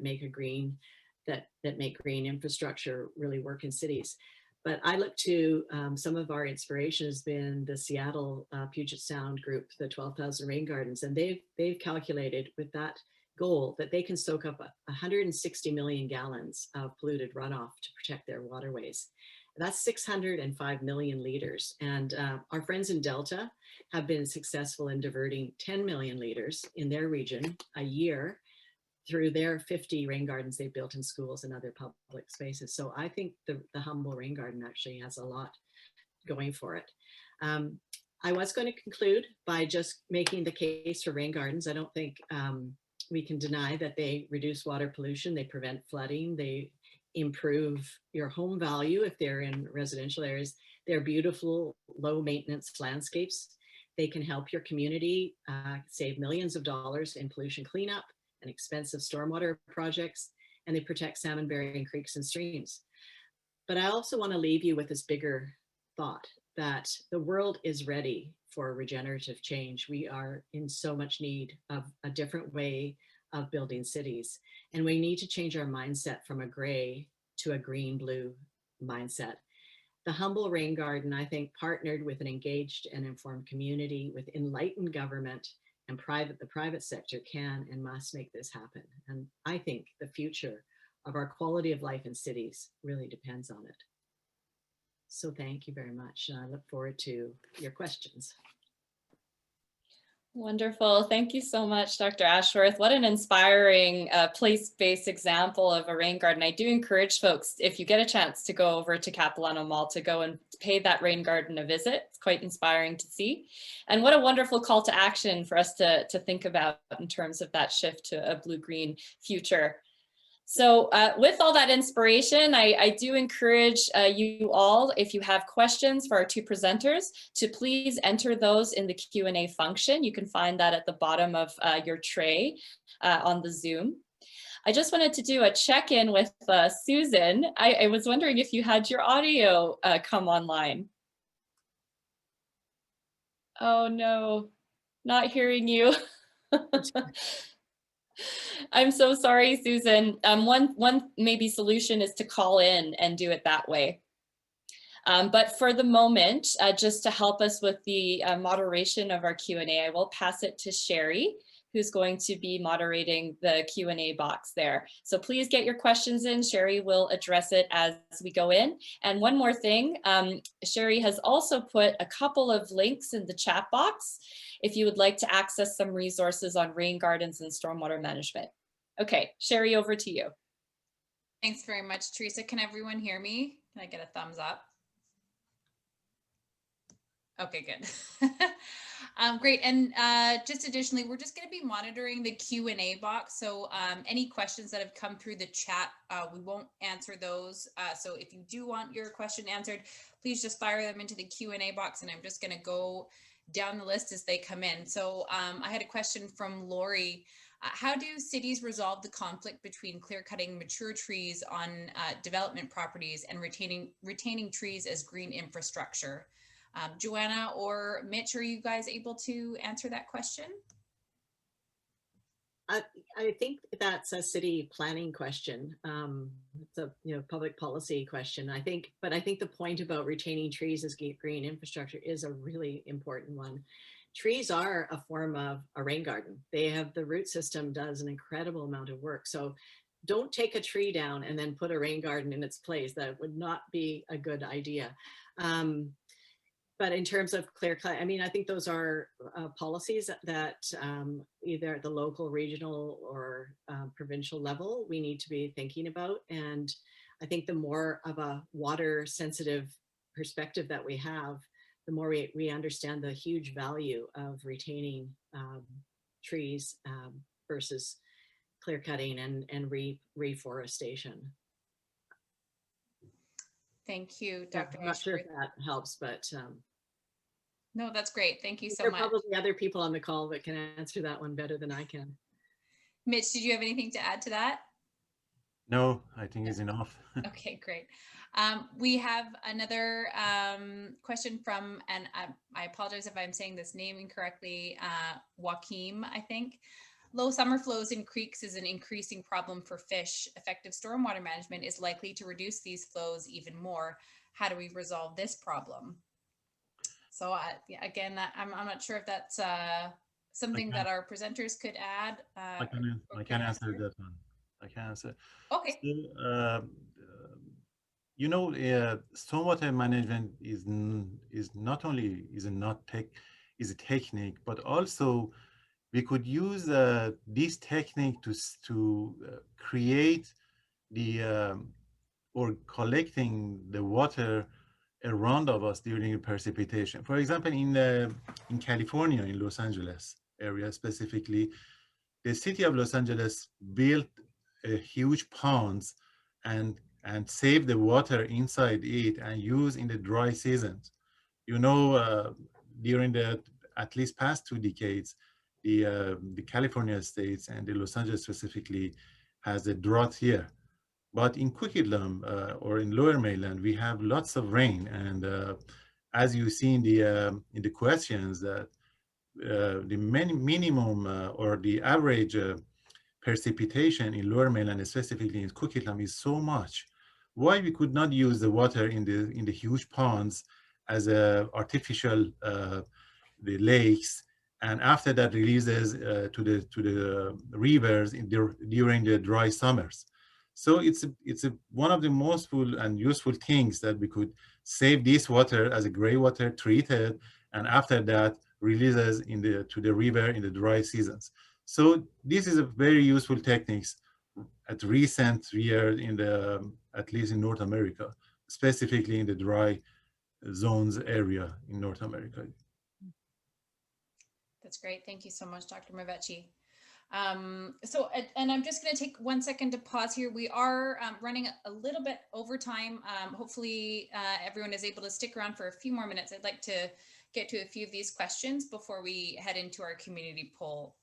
make a green, that make green infrastructure really work in cities. But I look to some of our inspiration has been the Seattle Puget Sound group, the 12,000 Rain Gardens, and they've calculated with that goal that they can soak up 160 million gallons of polluted runoff to protect their waterways. That's 605 million liters. And our friends in Delta have been successful in diverting 10 million liters in their region a year through their 50 rain gardens they built in schools and other public spaces. So I think the Humble Rain Garden actually has a lot going for it. I was going to conclude by just making the case for rain gardens. I don't think we can deny that they reduce water pollution, they prevent flooding, they improve your home value if they're in residential areas. They're beautiful, low maintenance landscapes. They can help your community save millions of dollars in pollution cleanup and expensive stormwater projects, and they protect salmon bearing creeks and streams. But I also want to leave you with this bigger thought that the world is ready for regenerative change. We are in so much need of a different way of building cities. And we need to change our mindset from a gray to a green-blue mindset. The Humble Rain Garden, I think, partnered with an engaged and informed community, with enlightened government and the private sector can and must make this happen. And I think the future of our quality of life in cities really depends on it. So thank you very much. And I look forward to your questions. Wonderful. Thank you so much, Dr. Ashworth. What an inspiring place-based example of a rain garden. I do encourage folks, if you get a chance to go over to Capilano Mall, to go and pay that rain garden a visit. It's quite inspiring to see. And what a wonderful call to action for us to think about in terms of that shift to a blue-green future. So with all that inspiration, I do encourage you all, if you have questions for our two presenters, to please enter those in the Q&A function. You can find that at the bottom of your tray on the Zoom. I just wanted to do a check-in with Susan. I was wondering if you had your audio come online. Oh no, Not hearing you. I'm so sorry, Susan. One maybe solution is to call in and do it that way. But for the moment, just to help us with the moderation of our Q&A, I will pass it to Sherry, who's going to be moderating the Q&A box there. So please get your questions in. Sherry will address it as we go in. And one more thing, Sherry has also put a couple of links in the chat box if you would like to access some resources on rain gardens and stormwater management. Okay, Sherry, over to you. Thanks very much, Teresa. Can everyone hear me? Can I get a thumbs up? Okay, good. Great. And just additionally, we're just going to be monitoring the Q&A box. So any questions that have come through the chat, we won't answer those. So if you do want your question answered, please just fire them into the Q&A box, and I'm just going to go down the list as they come in. So I had a question from Lori. How do cities resolve the conflict between clear cutting mature trees on development properties and retaining trees as green infrastructure? Joanna or Mitch, are you guys able to answer that question? I think that's a city planning question. It's a public policy question, I think. But I think the point about retaining trees as green infrastructure is a really important one. Trees are a form of a rain garden. They have, the root system does an incredible amount of work. So don't take a tree down and then put a rain garden in its place. That would not be a good idea. But in terms of clear cut, I mean, I think those are policies that either at the local, regional, or provincial level, we need to be thinking about. And I think the more of a water sensitive perspective that we have, the more we understand the huge value of retaining trees versus clear cutting and reforestation. Thank you, Dr. I'm not sure if that helps, but no, that's great. Thank you so there much. are probably other people on the call that can answer that one better than I can. Mitch, did you have anything to add to that? No, I think it's enough. Okay, great. We have another question from, and I apologize if I'm saying this name incorrectly, Joaquim, I think. Low summer flows in creeks is an increasing problem for fish. Effective stormwater management is likely to reduce these flows even more. How do we resolve this problem? So again, I'm not sure if that's something that our presenters could add. I can answer that one. I can answer. Okay. So, stormwater management is not only is a technique, but also we could use this technique to create the or collecting the water around of us during the precipitation. For example, in California, in Los Angeles area specifically, the city of Los Angeles built a huge ponds and save the water inside it and use in the dry seasons. During the at least past 2 decades, the California states and the Los Angeles specifically has a drought here. But in Coquitlam or in Lower Mainland, we have lots of rain, and as you see in the questions, that the minimum or the average precipitation in Lower Mainland, specifically in Coquitlam, is so much. Why we could not use the water in the huge ponds as artificial the lakes, and after that releases to the rivers during the dry summers. So it's one of the most and useful things that we could save this water as a gray water, treated, and after that releases to the river in the dry seasons. So this is a very useful techniques at recent years at least in North America, specifically in the dry zones area in North America. That's great. Thank you so much, Dr. Mivehchi. And I'm just going to take 1 second to pause here. We are running a little bit over time. Hopefully everyone is able to stick around for a few more minutes. I'd like to get to a few of these questions before we head into our community poll.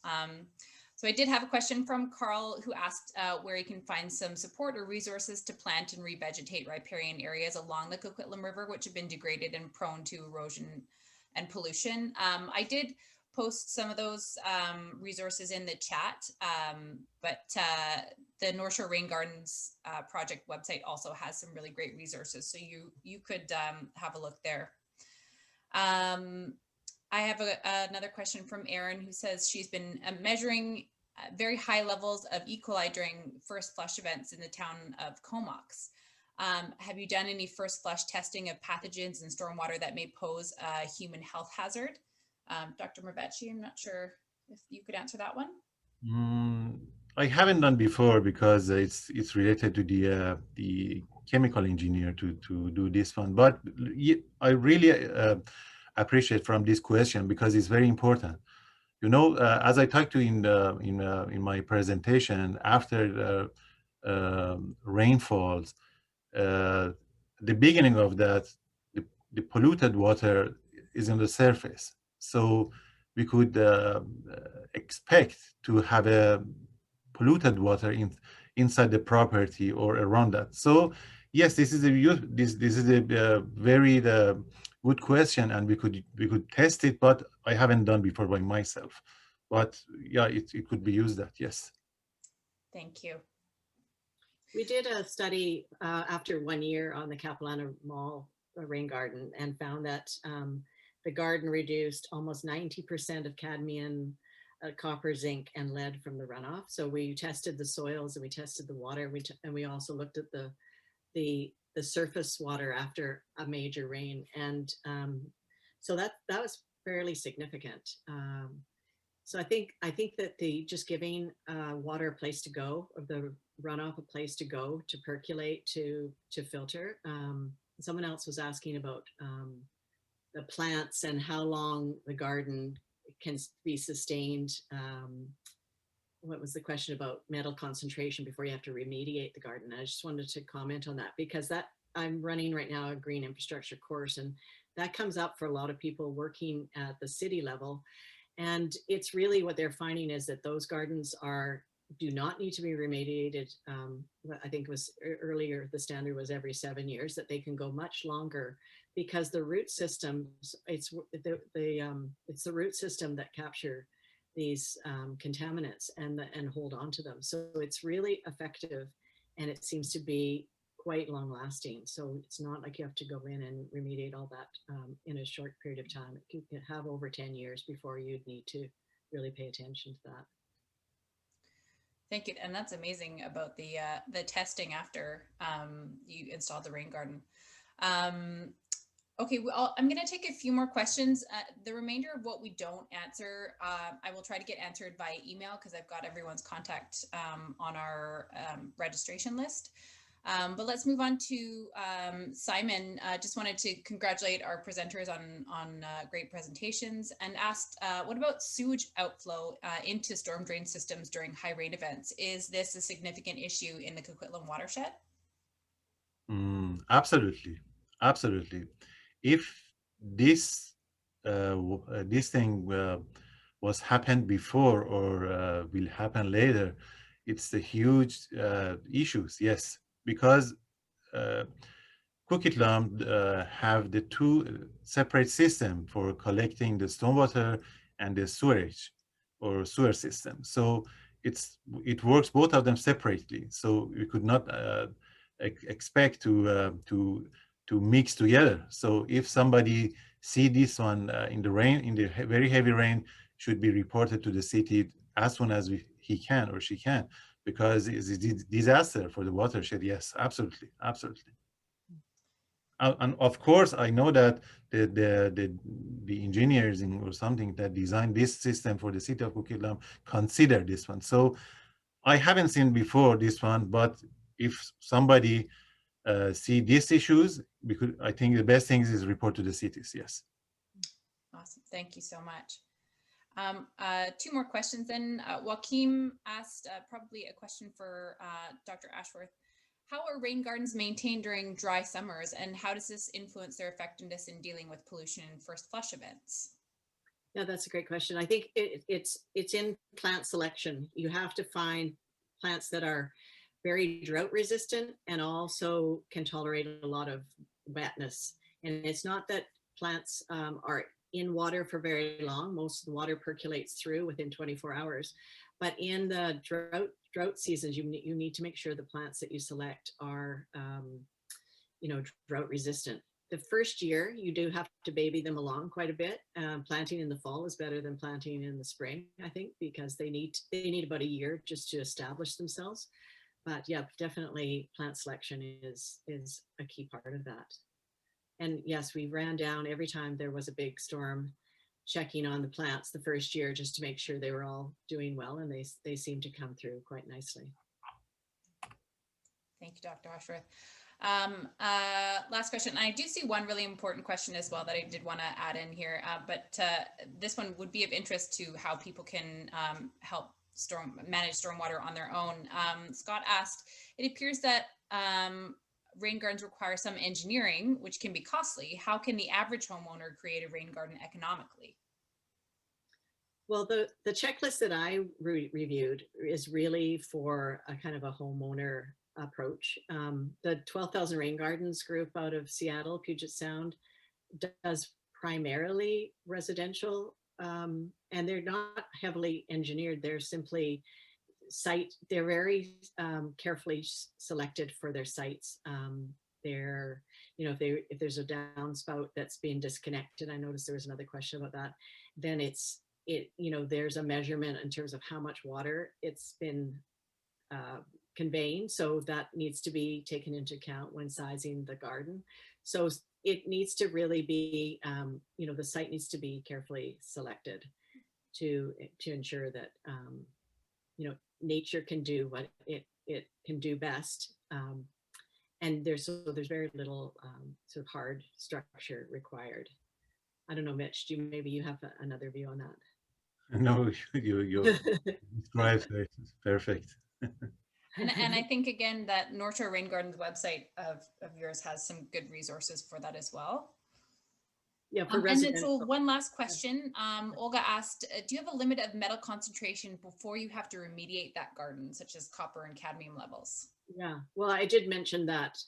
So I did have a question from Carl, who asked where he can find some support or resources to plant and revegetate riparian areas along the Coquitlam River, which have been degraded and prone to erosion and pollution. I did post some of those resources in the chat, but the North Shore Rain Gardens project website also has some really great resources, so you could have a look there. I have another question from Erin, who says she's been measuring very high levels of E. coli during first flush events in the town of Comox. Have you done any first flush testing of pathogens in stormwater that may pose a human health hazard? Dr. Mivehchi, I'm not sure if you could answer that one. I haven't done before because it's related to the chemical engineer to do this one. But I really appreciate from this question because it's very important. You know, as I talked to in my presentation, after rainfalls, the beginning of that, the polluted water is on the surface. So we could expect to have a polluted water inside the property or around that. So yes, this is a very good question, and we could test it, but I haven't done before by myself. But yeah, it could be used that, yes. Thank you. We did a study after 1 year on the Capilano Mall rain garden and found that the garden reduced almost 90% of cadmium, copper, zinc, and lead from the runoff. So we tested the soils and we tested the water, and we also looked at the surface water after a major rain, and so that was fairly significant. So I think that just giving water a place to go, or the runoff a place to go, to percolate, to filter. Someone else was asking about the plants and how long the garden can be sustained. What was the question about metal concentration before you have to remediate the garden? I just wanted to comment on that because I'm running right now a green infrastructure course, and that comes up for a lot of people working at the city level. And it's really what they're finding is that those gardens do not need to be remediated. I think it was earlier, the standard was every 7 years, that they can go much longer because the root systems, it's the root system that capture these contaminants and hold on to them. So it's really effective, and it seems to be quite long lasting. So it's not like you have to go in and remediate all that in a short period of time. You can have over 10 years before you'd need to really pay attention to that. Thank you. And that's amazing about the testing after you installed the rain garden. Okay, I'm going to take a few more questions. The remainder of what we don't answer, I will try to get answered by email because I've got everyone's contact on our registration list. But let's move on to Simon. Just wanted to congratulate our presenters on great presentations and asked, what about sewage outflow into storm drain systems during high rain events? Is this a significant issue in the Coquitlam watershed? Absolutely, absolutely. If this thing was happened before or will happen later, it's a huge issues, yes, because Coquitlam have the two separate system for collecting the stormwater and the sewerage or sewer system. So it works both of them separately. So we could not expect to mix together. So if somebody see this one in the rain, in the very heavy rain, should be reported to the city as soon as he can or she can, because it's a disaster for the watershed. Yes, absolutely, absolutely. And of course, I know that the engineers or something that designed this system for the city of Coquitlam consider this one. So I haven't seen before this one, but if somebody see these issues, because I think the best thing is report to the cities. Yes. Awesome. Thank you so much. Two more questions then. Joaquim asked probably a question for Dr. Ashworth. How are rain gardens maintained during dry summers, and how does this influence their effectiveness in dealing with pollution in first flush events? Yeah, that's a great question. I think it's in plant selection. You have to find plants that are very drought resistant and also can tolerate a lot of wetness. And it's not that plants are in water for very long. Most of the water percolates through within 24 hours. But in the drought seasons, you need to make sure the plants that you select are, drought resistant. The first year, you do have to baby them along quite a bit. Planting in the fall is better than planting in the spring, I think, because they need about a year just to establish themselves. But yeah, definitely plant selection is a key part of that. And yes, we ran down every time there was a big storm, checking on the plants the first year just to make sure they were all doing well, and they seem to come through quite nicely. Thank you, Dr. Ashworth. Last question. I do see one really important question as well that I did want to add in here, but this one would be of interest to how people can help manage stormwater on their own. Scott asked, it appears that rain gardens require some engineering, which can be costly. How can the average homeowner create a rain garden economically? Well, the checklist that I reviewed is really for a kind of a homeowner approach. The 12,000 Rain Gardens group out of Seattle, Puget Sound, does primarily residential, and they're not heavily engineered. They're simply they're very carefully selected for their sites. They're, if there's a downspout that's being disconnected, I noticed there was another question about that, then there's a measurement in terms of how much water it's been conveying. So that needs to be taken into account when sizing the garden. So it needs to really be, the site needs to be carefully selected to ensure that, nature can do what it can do best. And there's very little sort of hard structure required. I don't know, Mitch, maybe you have another view on that? No, you described it. It's perfect. And I think, again, that North Shore Rain Gardens website of yours has some good resources for that as well. Yeah, for and then, so one last question. Olga asked, do you have a limit of metal concentration before you have to remediate that garden, such as copper and cadmium levels? Yeah, well, I did mention that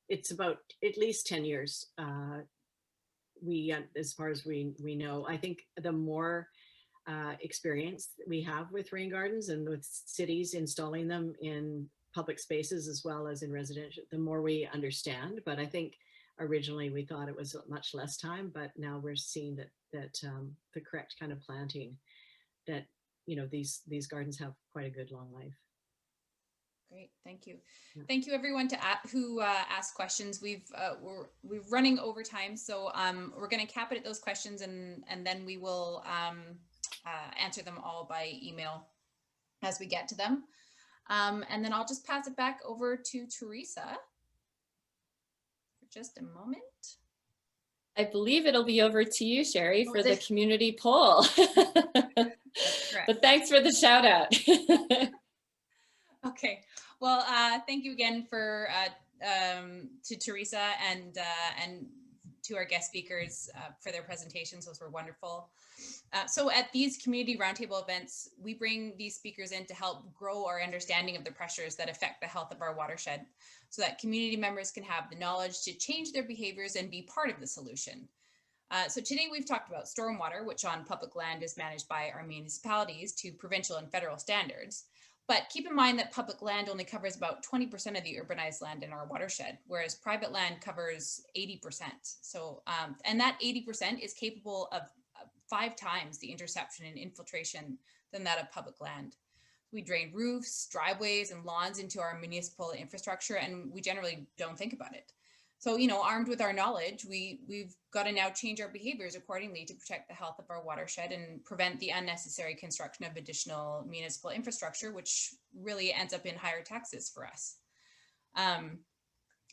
it's about at least 10 years. As far as we know, I think the more experience we have with rain gardens and with cities installing them in public spaces as well as in residential, the more we understand. But I think originally we thought it was much less time, but now we're seeing that the correct kind of planting, that these gardens have quite a good long life. Great, thank you. Yeah. Thank you everyone who asked questions. We're running over time, so we're going to cap it at those questions, and then we will answer them all by email as we get to them. And then I'll just pass it back over to Teresa for just a moment. I believe it'll be over to you, Sherry, for the community poll. That's correct. But thanks for the shout out. Okay, well, thank you again to Teresa and to our guest speakers for their presentations. Those were wonderful. So at these community roundtable events, we bring these speakers in to help grow our understanding of the pressures that affect the health of our watershed, so that community members can have the knowledge to change their behaviors and be part of the solution. So today we've talked about stormwater, which on public land is managed by our municipalities to provincial and federal standards. But keep in mind that public land only covers about 20% of the urbanized land in our watershed, whereas private land covers 80%. So, and that 80% is capable of 5 times the interception and infiltration than that of public land. We drain roofs, driveways, and lawns into our municipal infrastructure, and we generally don't think about it. So, armed with our knowledge, we've got to now change our behaviors accordingly to protect the health of our watershed and prevent the unnecessary construction of additional municipal infrastructure, which really ends up in higher taxes for us.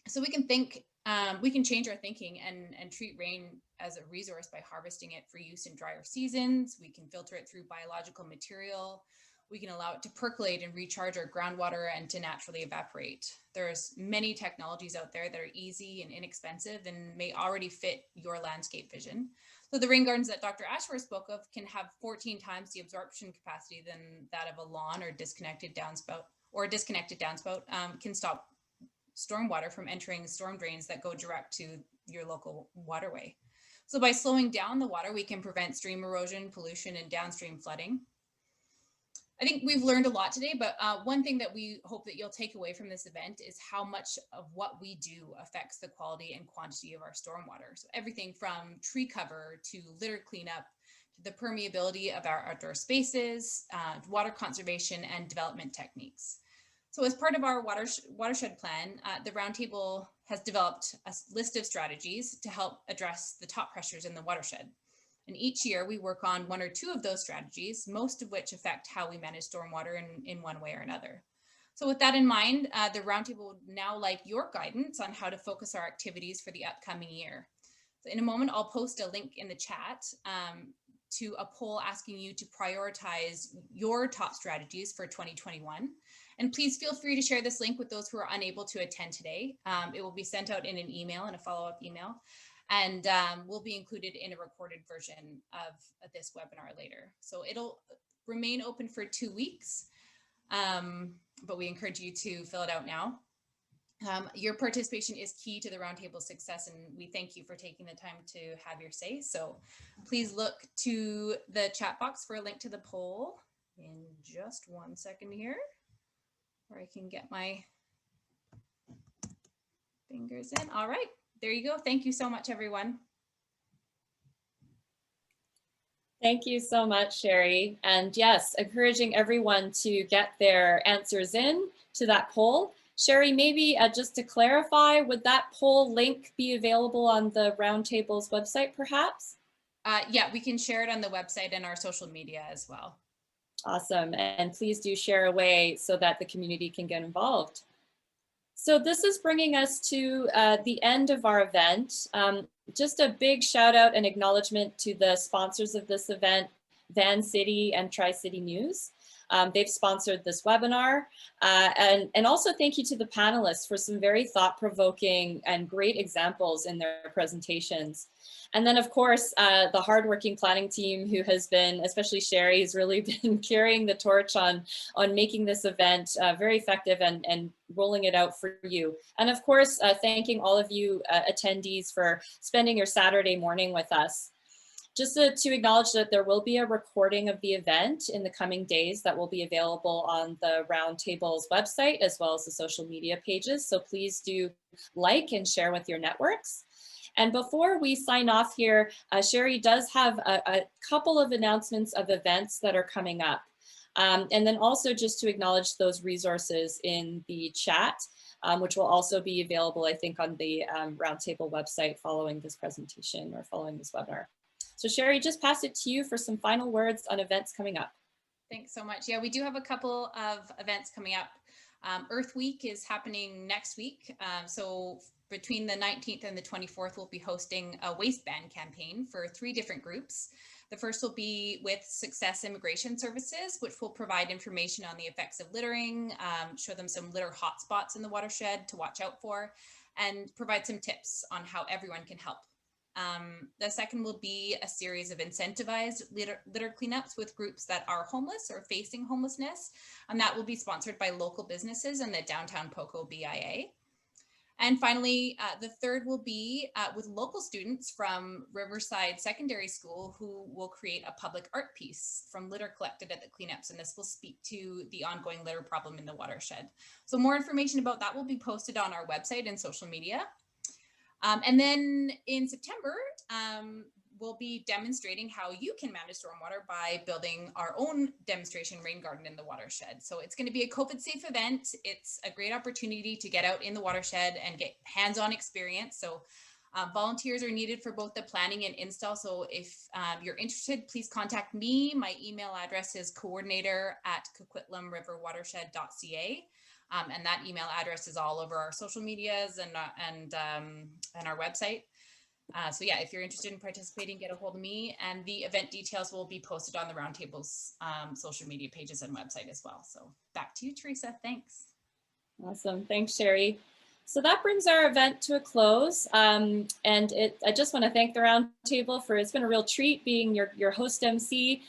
So we can change our thinking and treat rain as a resource by harvesting it for use in drier seasons. We can filter it through biological material. We can allow it to percolate and recharge our groundwater and to naturally evaporate. There's many technologies out there that are easy and inexpensive and may already fit your landscape vision. So the rain gardens that Dr. Ashworth spoke of can have 14 times the absorption capacity than that of a lawn or disconnected downspout, can stop stormwater from entering storm drains that go direct to your local waterway. So by slowing down the water, we can prevent stream erosion, pollution, and downstream flooding. I think we've learned a lot today, but one thing that we hope that you'll take away from this event is how much of what we do affects the quality and quantity of our stormwater. So everything from tree cover to litter cleanup, to the permeability of our outdoor spaces, water conservation and development techniques. So as part of our watershed plan, the Roundtable has developed a list of strategies to help address the top pressures in the watershed. And each year we work on one or two of those strategies, most of which affect how we manage stormwater in one way or another. So with that in mind, the Roundtable would now like your guidance on how to focus our activities for the upcoming year. So in a moment, I'll post a link in the chat to a poll asking you to prioritize your top strategies for 2021. And please feel free to share this link with those who are unable to attend today. It will be sent out in an email, in a follow-up email, and will be included in a recorded version of this webinar later. So it'll remain open for 2 weeks, but we encourage you to fill it out now. Your participation is key to the Roundtable's success, and we thank you for taking the time to have your say. So please look to the chat box for a link to the poll in just 1 second here, where I can get my fingers in. All right, there you go. Thank you so much, everyone. Thank you so much, Sherry. And yes, encouraging everyone to get their answers in to that poll. Sherry, maybe just to clarify, would that poll link be available on the Roundtable's website, perhaps? Yeah, we can share it on the website and our social media as well. Awesome. And please do share away so that the community can get involved. So this is bringing us to the end of our event. Just a big shout out and acknowledgement to the sponsors of this event, Van City and Tri-City News. They've sponsored this webinar. And also thank you to the panelists for some very thought-provoking and great examples in their presentations. And then of course, the hardworking planning team who has been, especially Sherry, has really been carrying the torch on making this event very effective and rolling it out for you. And of course, thanking all of you attendees for spending your Saturday morning with us. Just to acknowledge that there will be a recording of the event in the coming days that will be available on the Roundtable's website as well as the social media pages. So please do like and share with your networks. And before we sign off here, Sherry does have a couple of announcements of events that are coming up. And then also just to acknowledge those resources in the chat, which will also be available, I think, on the Roundtable website following this presentation or following this webinar. So Sherry, just pass it to you for some final words on events coming up. Thanks so much. Yeah, we do have a couple of events coming up. Earth Week is happening next week. So between the 19th and the 24th, we'll be hosting a waistband campaign for 3 different groups. The first will be with Success Immigration Services, which will provide information on the effects of littering, show them some litter hotspots in the watershed to watch out for, and provide some tips on how everyone can help. The second will be a series of incentivized litter cleanups with groups that are homeless or facing homelessness, and that will be sponsored by local businesses and the Downtown Poco BIA. And finally, the third will be with local students from Riverside Secondary School who will create a public art piece from litter collected at the cleanups, and this will speak to the ongoing litter problem in the watershed. So more information about that will be posted on our website and social media. And then in September, we'll be demonstrating how you can manage stormwater by building our own demonstration rain garden in the watershed. So it's going to be a COVID-safe event. It's a great opportunity to get out in the watershed and get hands-on experience. So volunteers are needed for both the planning and install. So if you're interested, please contact me. My email address is coordinator@coquitlamriverwatershed.ca. And that email address is all over our social medias and our website. So yeah, if you're interested in participating, get a hold of me, and the event details will be posted on the Roundtable's social media pages and website as well. So back to you, Teresa. Thanks. Awesome. Thanks, Sherry. So that brings our event to a close. I just want to thank the Roundtable for, it's been a real treat being your host MC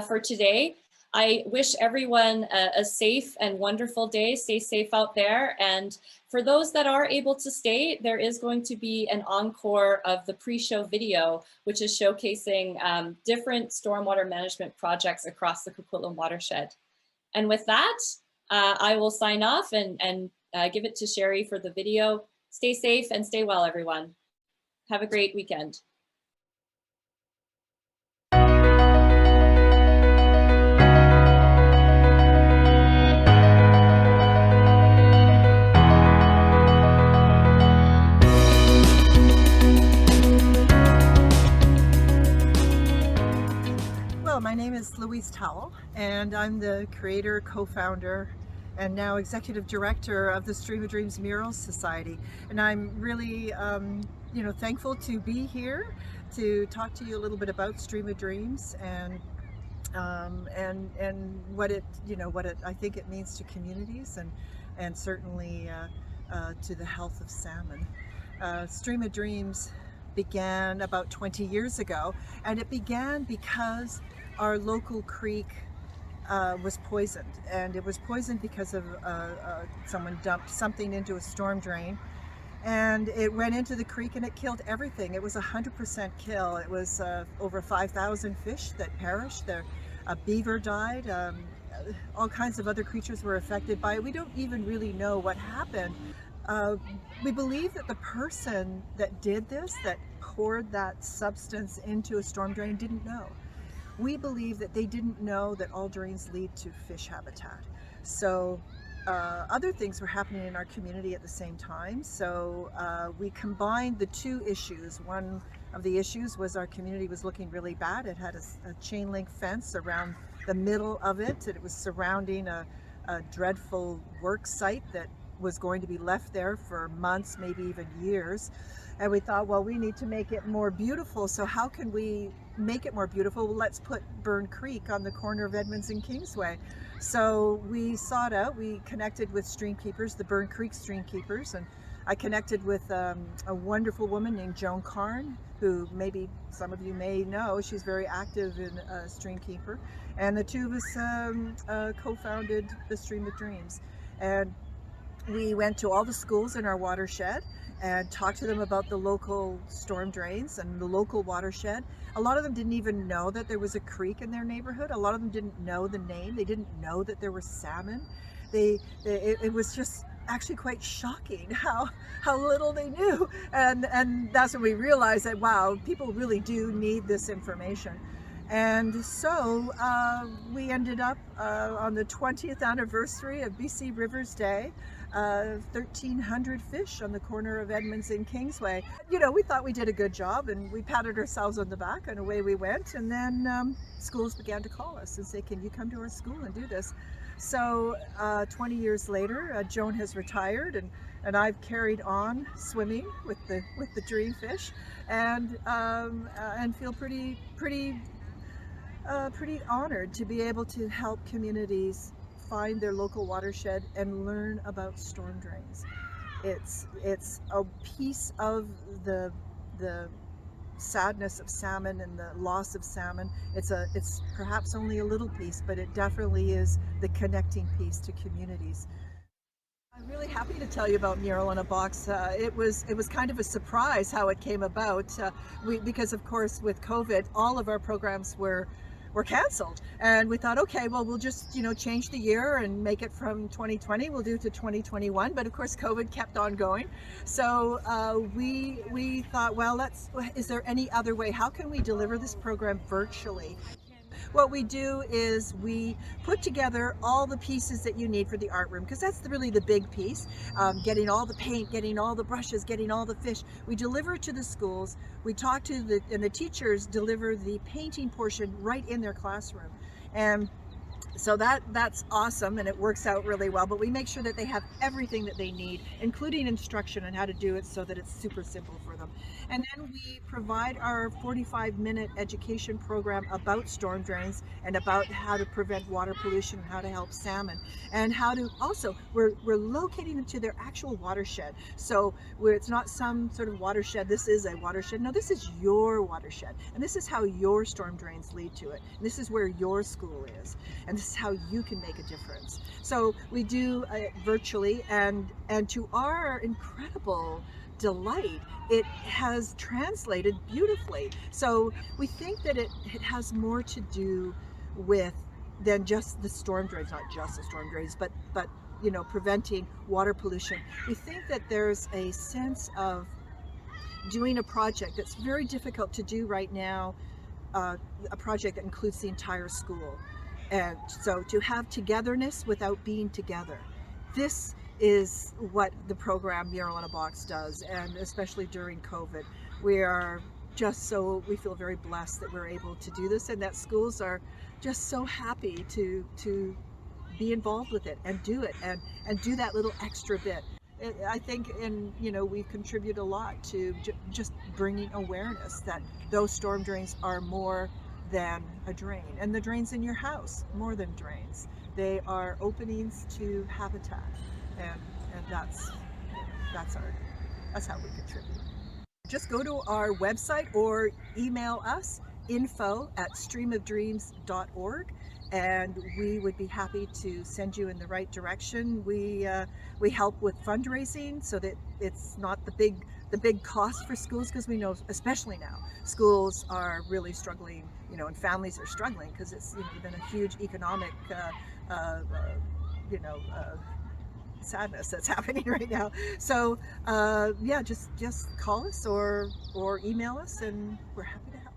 for today. I wish everyone a safe and wonderful day. Stay safe out there. And for those that are able to stay, there is going to be an encore of the pre-show video, which is showcasing different stormwater management projects across the Coquitlam watershed. And with that, I will sign off and give it to Sherry for the video. Stay safe and stay well, everyone. Have a great weekend. My name is Louise Towell, and I'm the creator, co-founder, and now executive director of the Stream of Dreams Murals Society. And I'm really, thankful to be here to talk to you a little bit about Stream of Dreams and what it, I think it means to communities and certainly to the health of salmon. Stream of Dreams began about 20 years ago, and it began because our local creek was poisoned, and it was poisoned because of someone dumped something into a storm drain, and it went into the creek and it killed everything. It was 100% kill. It was over 5,000 fish that perished. A beaver died. All kinds of other creatures were affected by it. We don't even really know what happened. We believe that the person that did this, that poured that substance into a storm drain, didn't know. We believe that they didn't know that all drains lead to fish habitat. So other things were happening in our community at the same time. So we combined the two issues. One of the issues was our community was looking really bad. It had a chain link fence around the middle of it. It was surrounding a dreadful work site that was going to be left there for months, maybe even years. And we thought, well, we need to make it more beautiful. So how can we make it more beautiful? Well, let's put Burn Creek on the corner of Edmonds and Kingsway. So we sought out, we connected with stream keepers, the Burn Creek stream keepers, and I connected with a wonderful woman named Joan Carn, who maybe some of you may know. She's very active in stream keeper. And the two of us co-founded the Stream of Dreams. And we went to all the schools in our watershed and talked to them about the local storm drains and the local watershed. A lot of them didn't even know that there was a creek in their neighborhood. A lot of them didn't know the name. They didn't know that there were salmon. It was just actually quite shocking how little they knew. And that's when we realized that, wow, people really do need this information. And so we ended up on the 20th anniversary of BC Rivers Day, 1,300 fish on the corner of Edmonds and Kingsway. You know, we thought we did a good job, and we patted ourselves on the back, and away we went. And then schools began to call us and say, can you come to our school and do this? So 20 years later, Joan has retired, and I've carried on swimming with the dream fish, and feel pretty honored to be able to help communities find their local watershed and learn about storm drains. It's a piece of the sadness of salmon and the loss of salmon. It's perhaps only a little piece, but it definitely is the connecting piece to communities. I'm really happy to tell you about Mural in a Box. It was kind of a surprise how it came about. Because of course with COVID, all of our programs were canceled, and we thought, okay, well, we'll just change the year and make it from 2020, we'll do it to 2021. But of course COVID kept on going, so we thought, well, is there any other way? How can we deliver this program virtually? What we do is we put together all the pieces that you need for the art room, because that's really the big piece. Getting all the paint, getting all the brushes, getting all the fish. We deliver it to the schools. We talk to and the teachers deliver the painting portion right in their classroom. And so that's awesome, and it works out really well. But we make sure that they have everything that they need, including instruction on how to do it so that it's super simple for them. And then we provide our 45-minute education program about storm drains and about how to prevent water pollution, how to help salmon, and how to also, we're locating them to their actual watershed. So it's not some sort of watershed, this is a watershed. No, this is your watershed, and this is how your storm drains lead to it. And this is where your school is. And this is how you can make a difference. So we do it virtually, and to our incredible delight, it has translated beautifully. So we think that it has more to do with than just the storm drains, not just the storm drains, but you know, preventing water pollution. We think that there's a sense of doing a project that's very difficult to do right now, a project that includes the entire school. And so to have togetherness without being together, this is what the program Mural in a Box does, and especially during COVID. We feel very blessed that we're able to do this, and that schools are just so happy to be involved with it and do it and do that little extra bit. I think, you know, we contribute a lot to just bringing awareness that those storm drains are more than a drain, and the drains in your house, more than drains. They are openings to habitat, and that's how we contribute. Just go to our website or email us, info@streamofdreams.org, and we would be happy to send you in the right direction. We help with fundraising so that it's not the big cost for schools, because we know, especially now, schools are really struggling, you know, and families are struggling because it's, you know, been a huge economic sadness that's happening right now. So yeah, just call us or email us, and we're happy to help.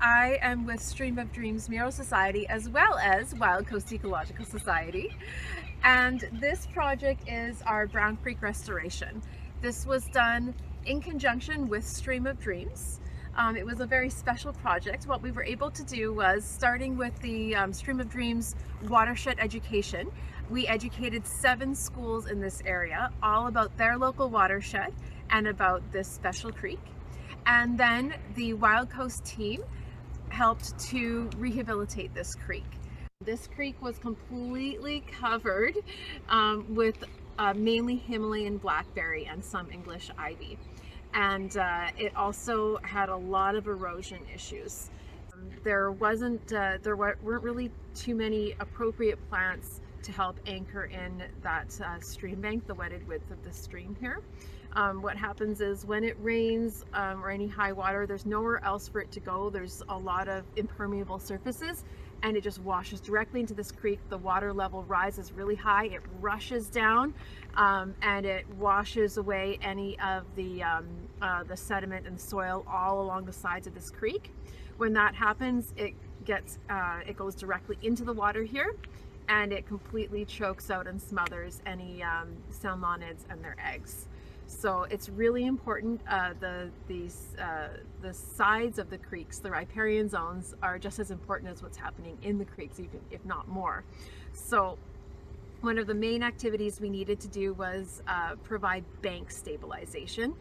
I am with Stream of Dreams Mural Society as well as Wild Coast Ecological Society, and this project is our Brown Creek restoration. This was done in conjunction with Stream of Dreams. It was a very special project. What we were able to do was, starting with the Stream of Dreams Watershed education, we educated 7 schools in this area all about their local watershed and about this special creek. And then the Wild Coast team helped to rehabilitate this creek. This creek was completely covered with mainly Himalayan blackberry and some English ivy. And it also had a lot of erosion issues. There weren't really too many appropriate plants to help anchor in that stream bank, the wetted width of the stream here. What happens is when it rains or any high water, there's nowhere else for it to go. There's a lot of impermeable surfaces, and it just washes directly into this creek. The water level rises really high, it rushes down, and it washes away any of the sediment and soil all along the sides of this creek. When that happens, it goes directly into the water here, and it completely chokes out and smothers any salmonids and their eggs. So it's really important. The sides of the creeks, the riparian zones, are just as important as what's happening in the creeks, even if not more. So one of the main activities we needed to do was provide bank stabilization.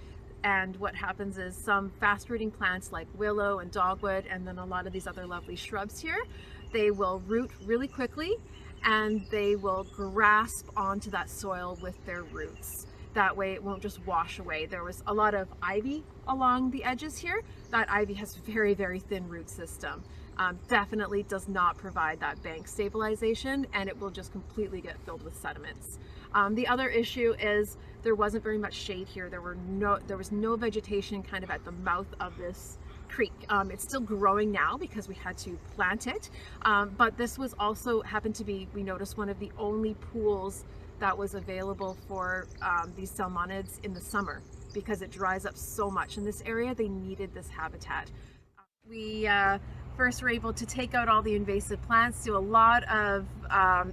And what happens is some fast rooting plants like willow and dogwood, and then a lot of these other lovely shrubs here, they will root really quickly, and they will grasp onto that soil with their roots. That way it won't just wash away. There was a lot of ivy along the edges here. That ivy has very, very thin root system. Definitely does not provide that bank stabilization, and it will just completely get filled with sediments. The other issue is there wasn't very much shade here. There was no vegetation kind of at the mouth of this creek. It's still growing now because we had to plant it, but this was also happened to be, we noticed, one of the only pools that was available for these salmonids in the summer, because it dries up so much in this area. They needed this habitat. We first were able to take out all the invasive plants, do a lot of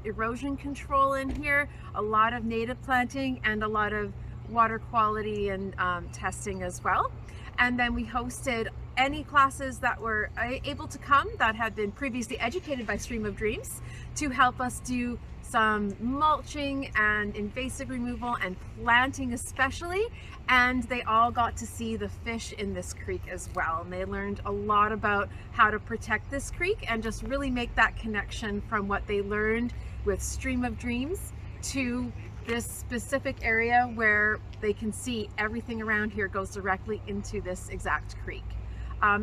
erosion control in here, a lot of native planting, and a lot of water quality and testing as well. And then we hosted any classes that were able to come that had been previously educated by Stream of Dreams to help us do some mulching and invasive removal and planting especially, and they all got to see the fish in this creek as well. And they learned a lot about how to protect this creek and just really make that connection from what they learned with Stream of Dreams to this specific area where they can see everything around here goes directly into this exact creek.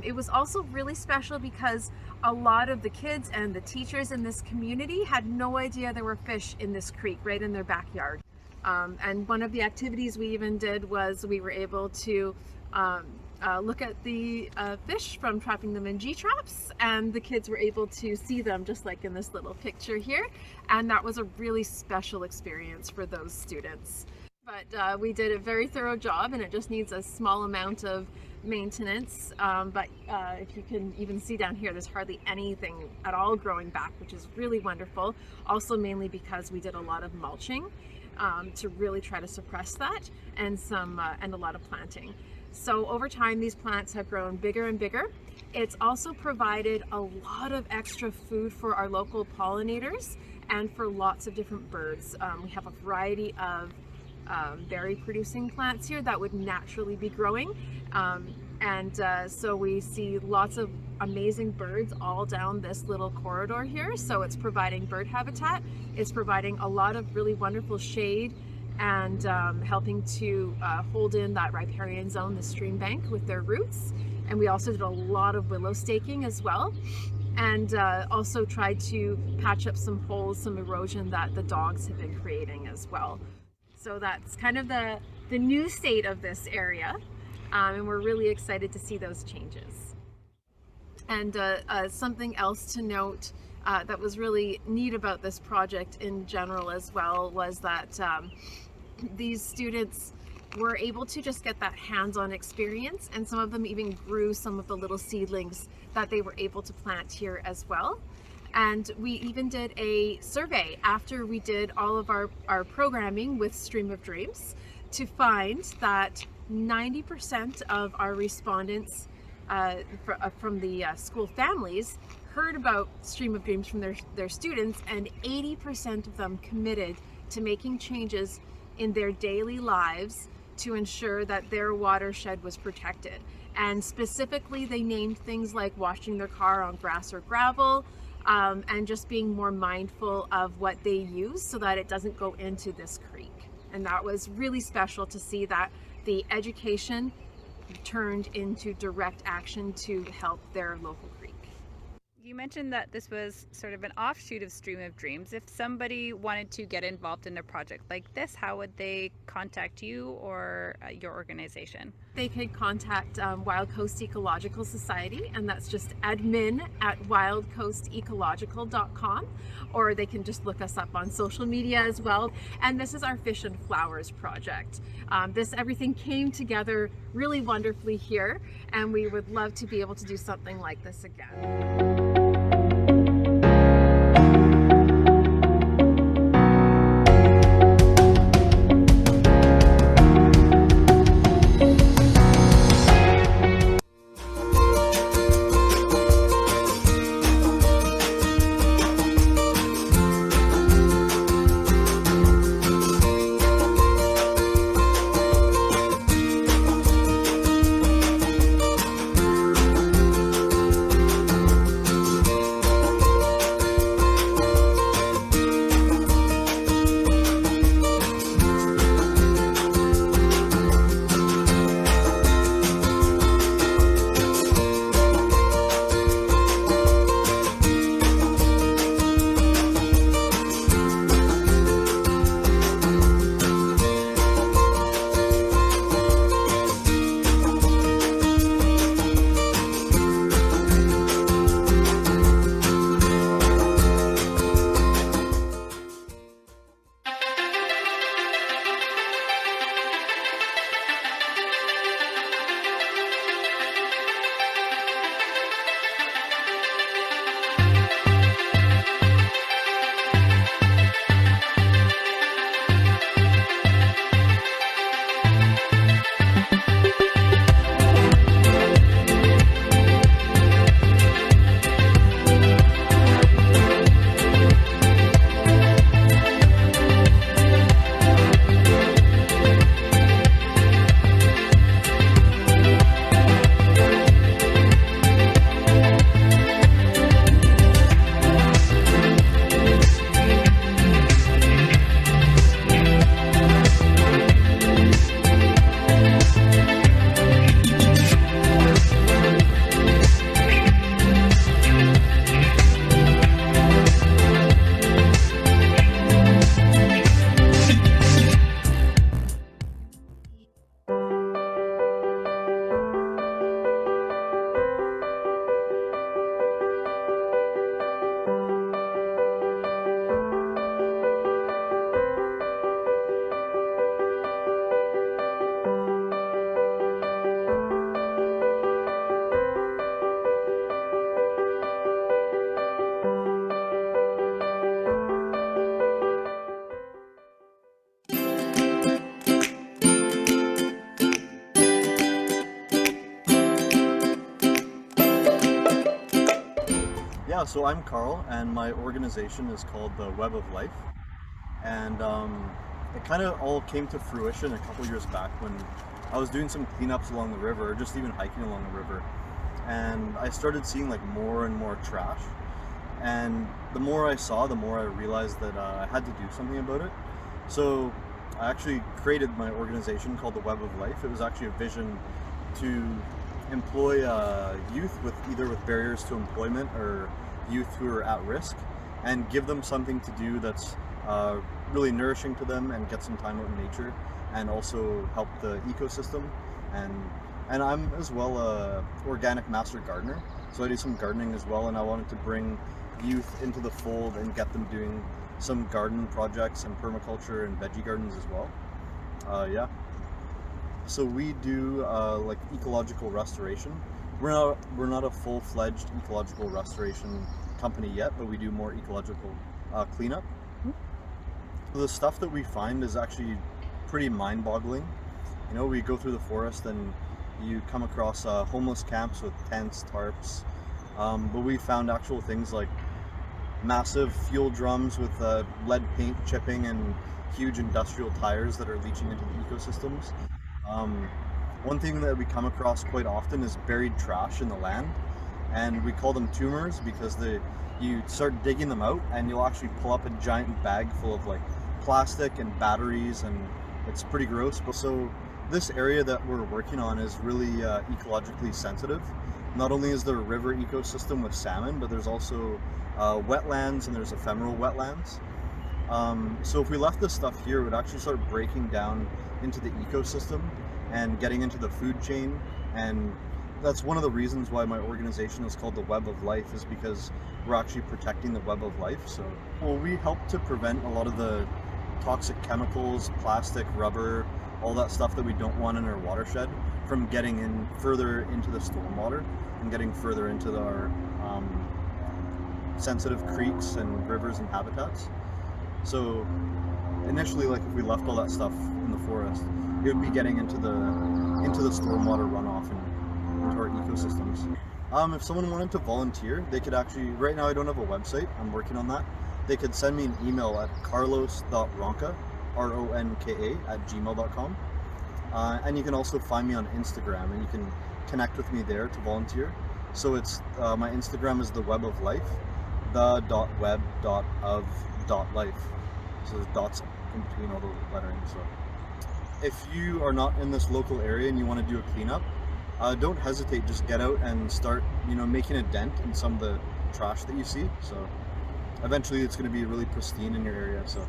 It was also really special because a lot of the kids and the teachers in this community had no idea there were fish in this creek right in their backyard. And one of the activities we even did was we were able to look at the fish from trapping them in G-traps, and the kids were able to see them just like in this little picture here, and that was a really special experience for those students. But we did a very thorough job, and it just needs a small amount of maintenance, but if you can even see down here, there's hardly anything at all growing back, which is really wonderful. Also mainly because we did a lot of mulching to really try to suppress that, and a lot of planting. So over time, these plants have grown bigger and bigger. It's also provided a lot of extra food for our local pollinators and for lots of different birds. We have a variety of berry producing plants here that would naturally be growing, so we see lots of amazing birds all down this little corridor here. So it's providing bird habitat, it's providing a lot of really wonderful shade, and helping to hold in that riparian zone, the stream bank, with their roots. And we also did a lot of willow staking as well, and also tried to patch up some holes, some erosion that the dogs have been creating as well. So that's kind of the new state of this area, and we're really excited to see those changes. And something else to note that was really neat about this project in general as well was that these students were able to just get that hands-on experience, and some of them even grew some of the little seedlings that they were able to plant here as well. And we even did a survey after we did all of our programming with Stream of Dreams to find that 90% of our respondents from the school families heard about Stream of Dreams from their students, and 80% of them committed to making changes in their daily lives to ensure that their watershed was protected. And specifically, they named things like washing their car on grass or gravel, and just being more mindful of what they use so that it doesn't go into this creek. And that was really special to see that the education turned into direct action to help their local creek. You mentioned that this was sort of an offshoot of Stream of Dreams. If somebody wanted to get involved in a project like this, how would they contact you or your organization? They could contact Wild Coast Ecological Society, and that's just admin@wildcoastecological.com, or they can just look us up on social media as well. And this is our Fish and Flowers project. Everything came together really wonderfully here, and we would love to be able to do something like this again. Yeah, so I'm Carl, and my organization is called the Web of Life. And it kind of all came to fruition a couple years back when I was doing some cleanups along the river, or just even hiking along the river. And I started seeing like more and more trash. And the more I saw, the more I realized that I had to do something about it. So I actually created my organization called the Web of Life. It was actually a vision to employ youth with either with barriers to employment or youth who are at risk, and give them something to do that's really nourishing to them and get some time out in nature, and also help the ecosystem. And I'm as well a organic master gardener, so I do some gardening as well, and I wanted to bring youth into the fold and get them doing some garden projects and permaculture and veggie gardens as well. Yeah. So we do like ecological restoration. We're not a full-fledged ecological restoration company yet, but we do more ecological cleanup. The stuff that we find is actually pretty mind-boggling. You know, we go through the forest and you come across homeless camps with tents, tarps, but we found actual things like massive fuel drums with lead paint chipping and huge industrial tires that are leaching into the ecosystems. One thing that we come across quite often is buried trash in the land, and we call them tumors because you start digging them out and you'll actually pull up a giant bag full of like plastic and batteries, and it's pretty gross. But so this area that we're working on is really ecologically sensitive. Not only is there a river ecosystem with salmon, but there's also wetlands, and there's ephemeral wetlands. So if we left this stuff here, it would actually start breaking down into the ecosystem and getting into the food chain. And that's one of the reasons why my organization is called the Web of Life, is because we're actually protecting the web of life. So, well, we help to prevent a lot of the toxic chemicals, plastic, rubber, all that stuff that we don't want in our watershed from getting in further into the stormwater and getting further into our sensitive creeks and rivers and habitats. So initially, like if we left all that stuff in the forest, it would be getting into the stormwater runoff and into our ecosystems. If someone wanted to volunteer, they could actually, right now I don't have a website, I'm working on that. They could send me an email at carlos.ronca, RONKA, @gmail.com. And you can also find me on Instagram, and you can connect with me there to volunteer. So it's, my Instagram is the Web of Life, the.web.of.life. So there's dots in between all the lettering. So if you are not in this local area and you want to do a cleanup, don't hesitate, just get out and start, you know, making a dent in some of the trash that you see. So eventually it's going to be really pristine in your area. So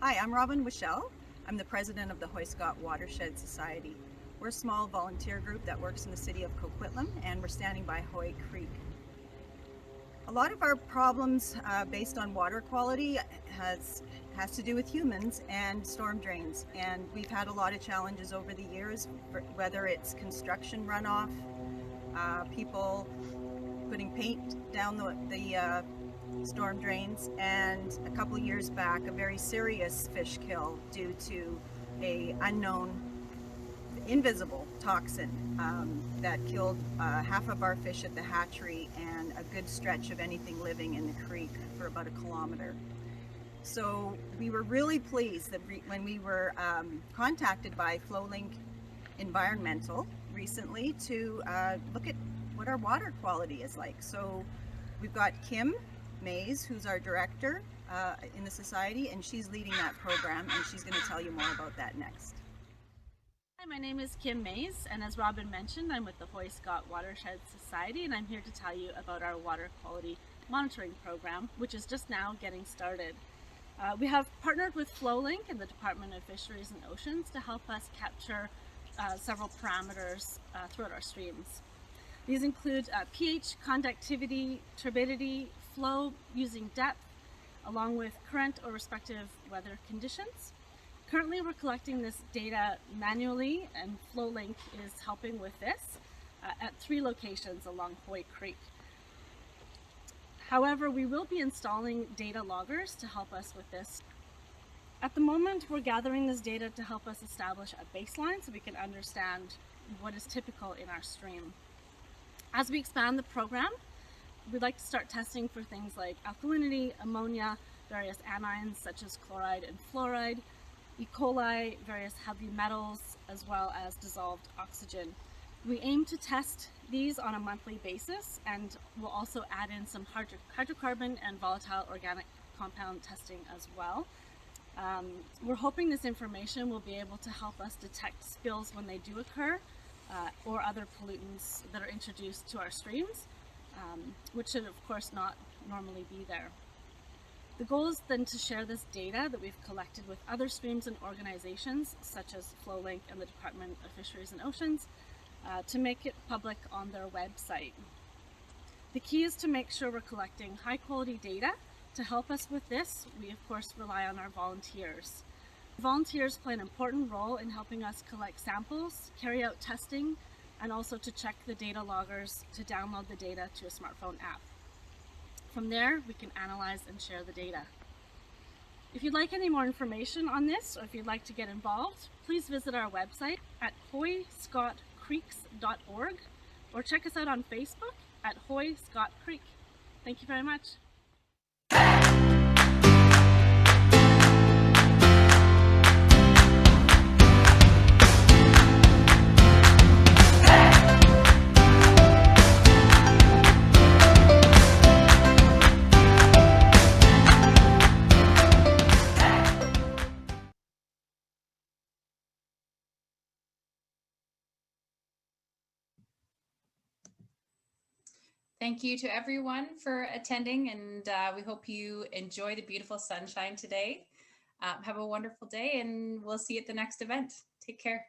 Hi, I'm Robin Wichelle. I'm the president of the Hoyscott Watershed Society. We're a small volunteer group that works in the city of Coquitlam, and we're standing by Hoy Creek. A lot of our problems based on water quality has to do with humans and storm drains, and we've had a lot of challenges over the years, whether it's construction runoff, people putting paint down the storm drains, and a couple years back a very serious fish kill due to a unknown invisible toxin that killed half of our fish at the hatchery and a good stretch of anything living in the creek for about 1 kilometer. So we were really pleased that when we were contacted by FlowLink Environmental recently to look at what our water quality is like. So we've got Kim Mays, who's our director in the society, and she's leading that program, and she's going to tell you more about that next. Hi, my name is Kim Mays, and as Robin mentioned, I'm with the Hoyscott Watershed Society, and I'm here to tell you about our water quality monitoring program, which is just now getting started. We have partnered with FlowLink and the Department of Fisheries and Oceans to help us capture several parameters throughout our streams. These include pH, conductivity, turbidity, flow using depth, along with current or respective weather conditions. Currently, we're collecting this data manually, and FlowLink is helping with this at 3 locations along Hoy Creek. However, we will be installing data loggers to help us with this. At the moment, we're gathering this data to help us establish a baseline so we can understand what is typical in our stream. As we expand the program, we'd like to start testing for things like alkalinity, ammonia, various anions such as chloride and fluoride, E. coli, various heavy metals, as well as dissolved oxygen. We aim to test these on a monthly basis, and we'll also add in some hydrocarbon and volatile organic compound testing as well. We're hoping this information will be able to help us detect spills when they do occur, or other pollutants that are introduced to our streams, which should of course not normally be there. The goal is then to share this data that we've collected with other streams and organizations such as FlowLink and the Department of Fisheries and Oceans to make it public on their website. The key is to make sure we're collecting high quality data. To help us with this, we of course rely on our volunteers. Volunteers play an important role in helping us collect samples, carry out testing, and also to check the data loggers to download the data to a smartphone app. From there, we can analyze and share the data. If you'd like any more information on this, or if you'd like to get involved, please visit our website at hoyscottcreeks.org or check us out on Facebook at Hoy Scott Creek. Thank you very much. Thank you to everyone for attending, and we hope you enjoy the beautiful sunshine today. Have a wonderful day, and we'll see you at the next event. Take care.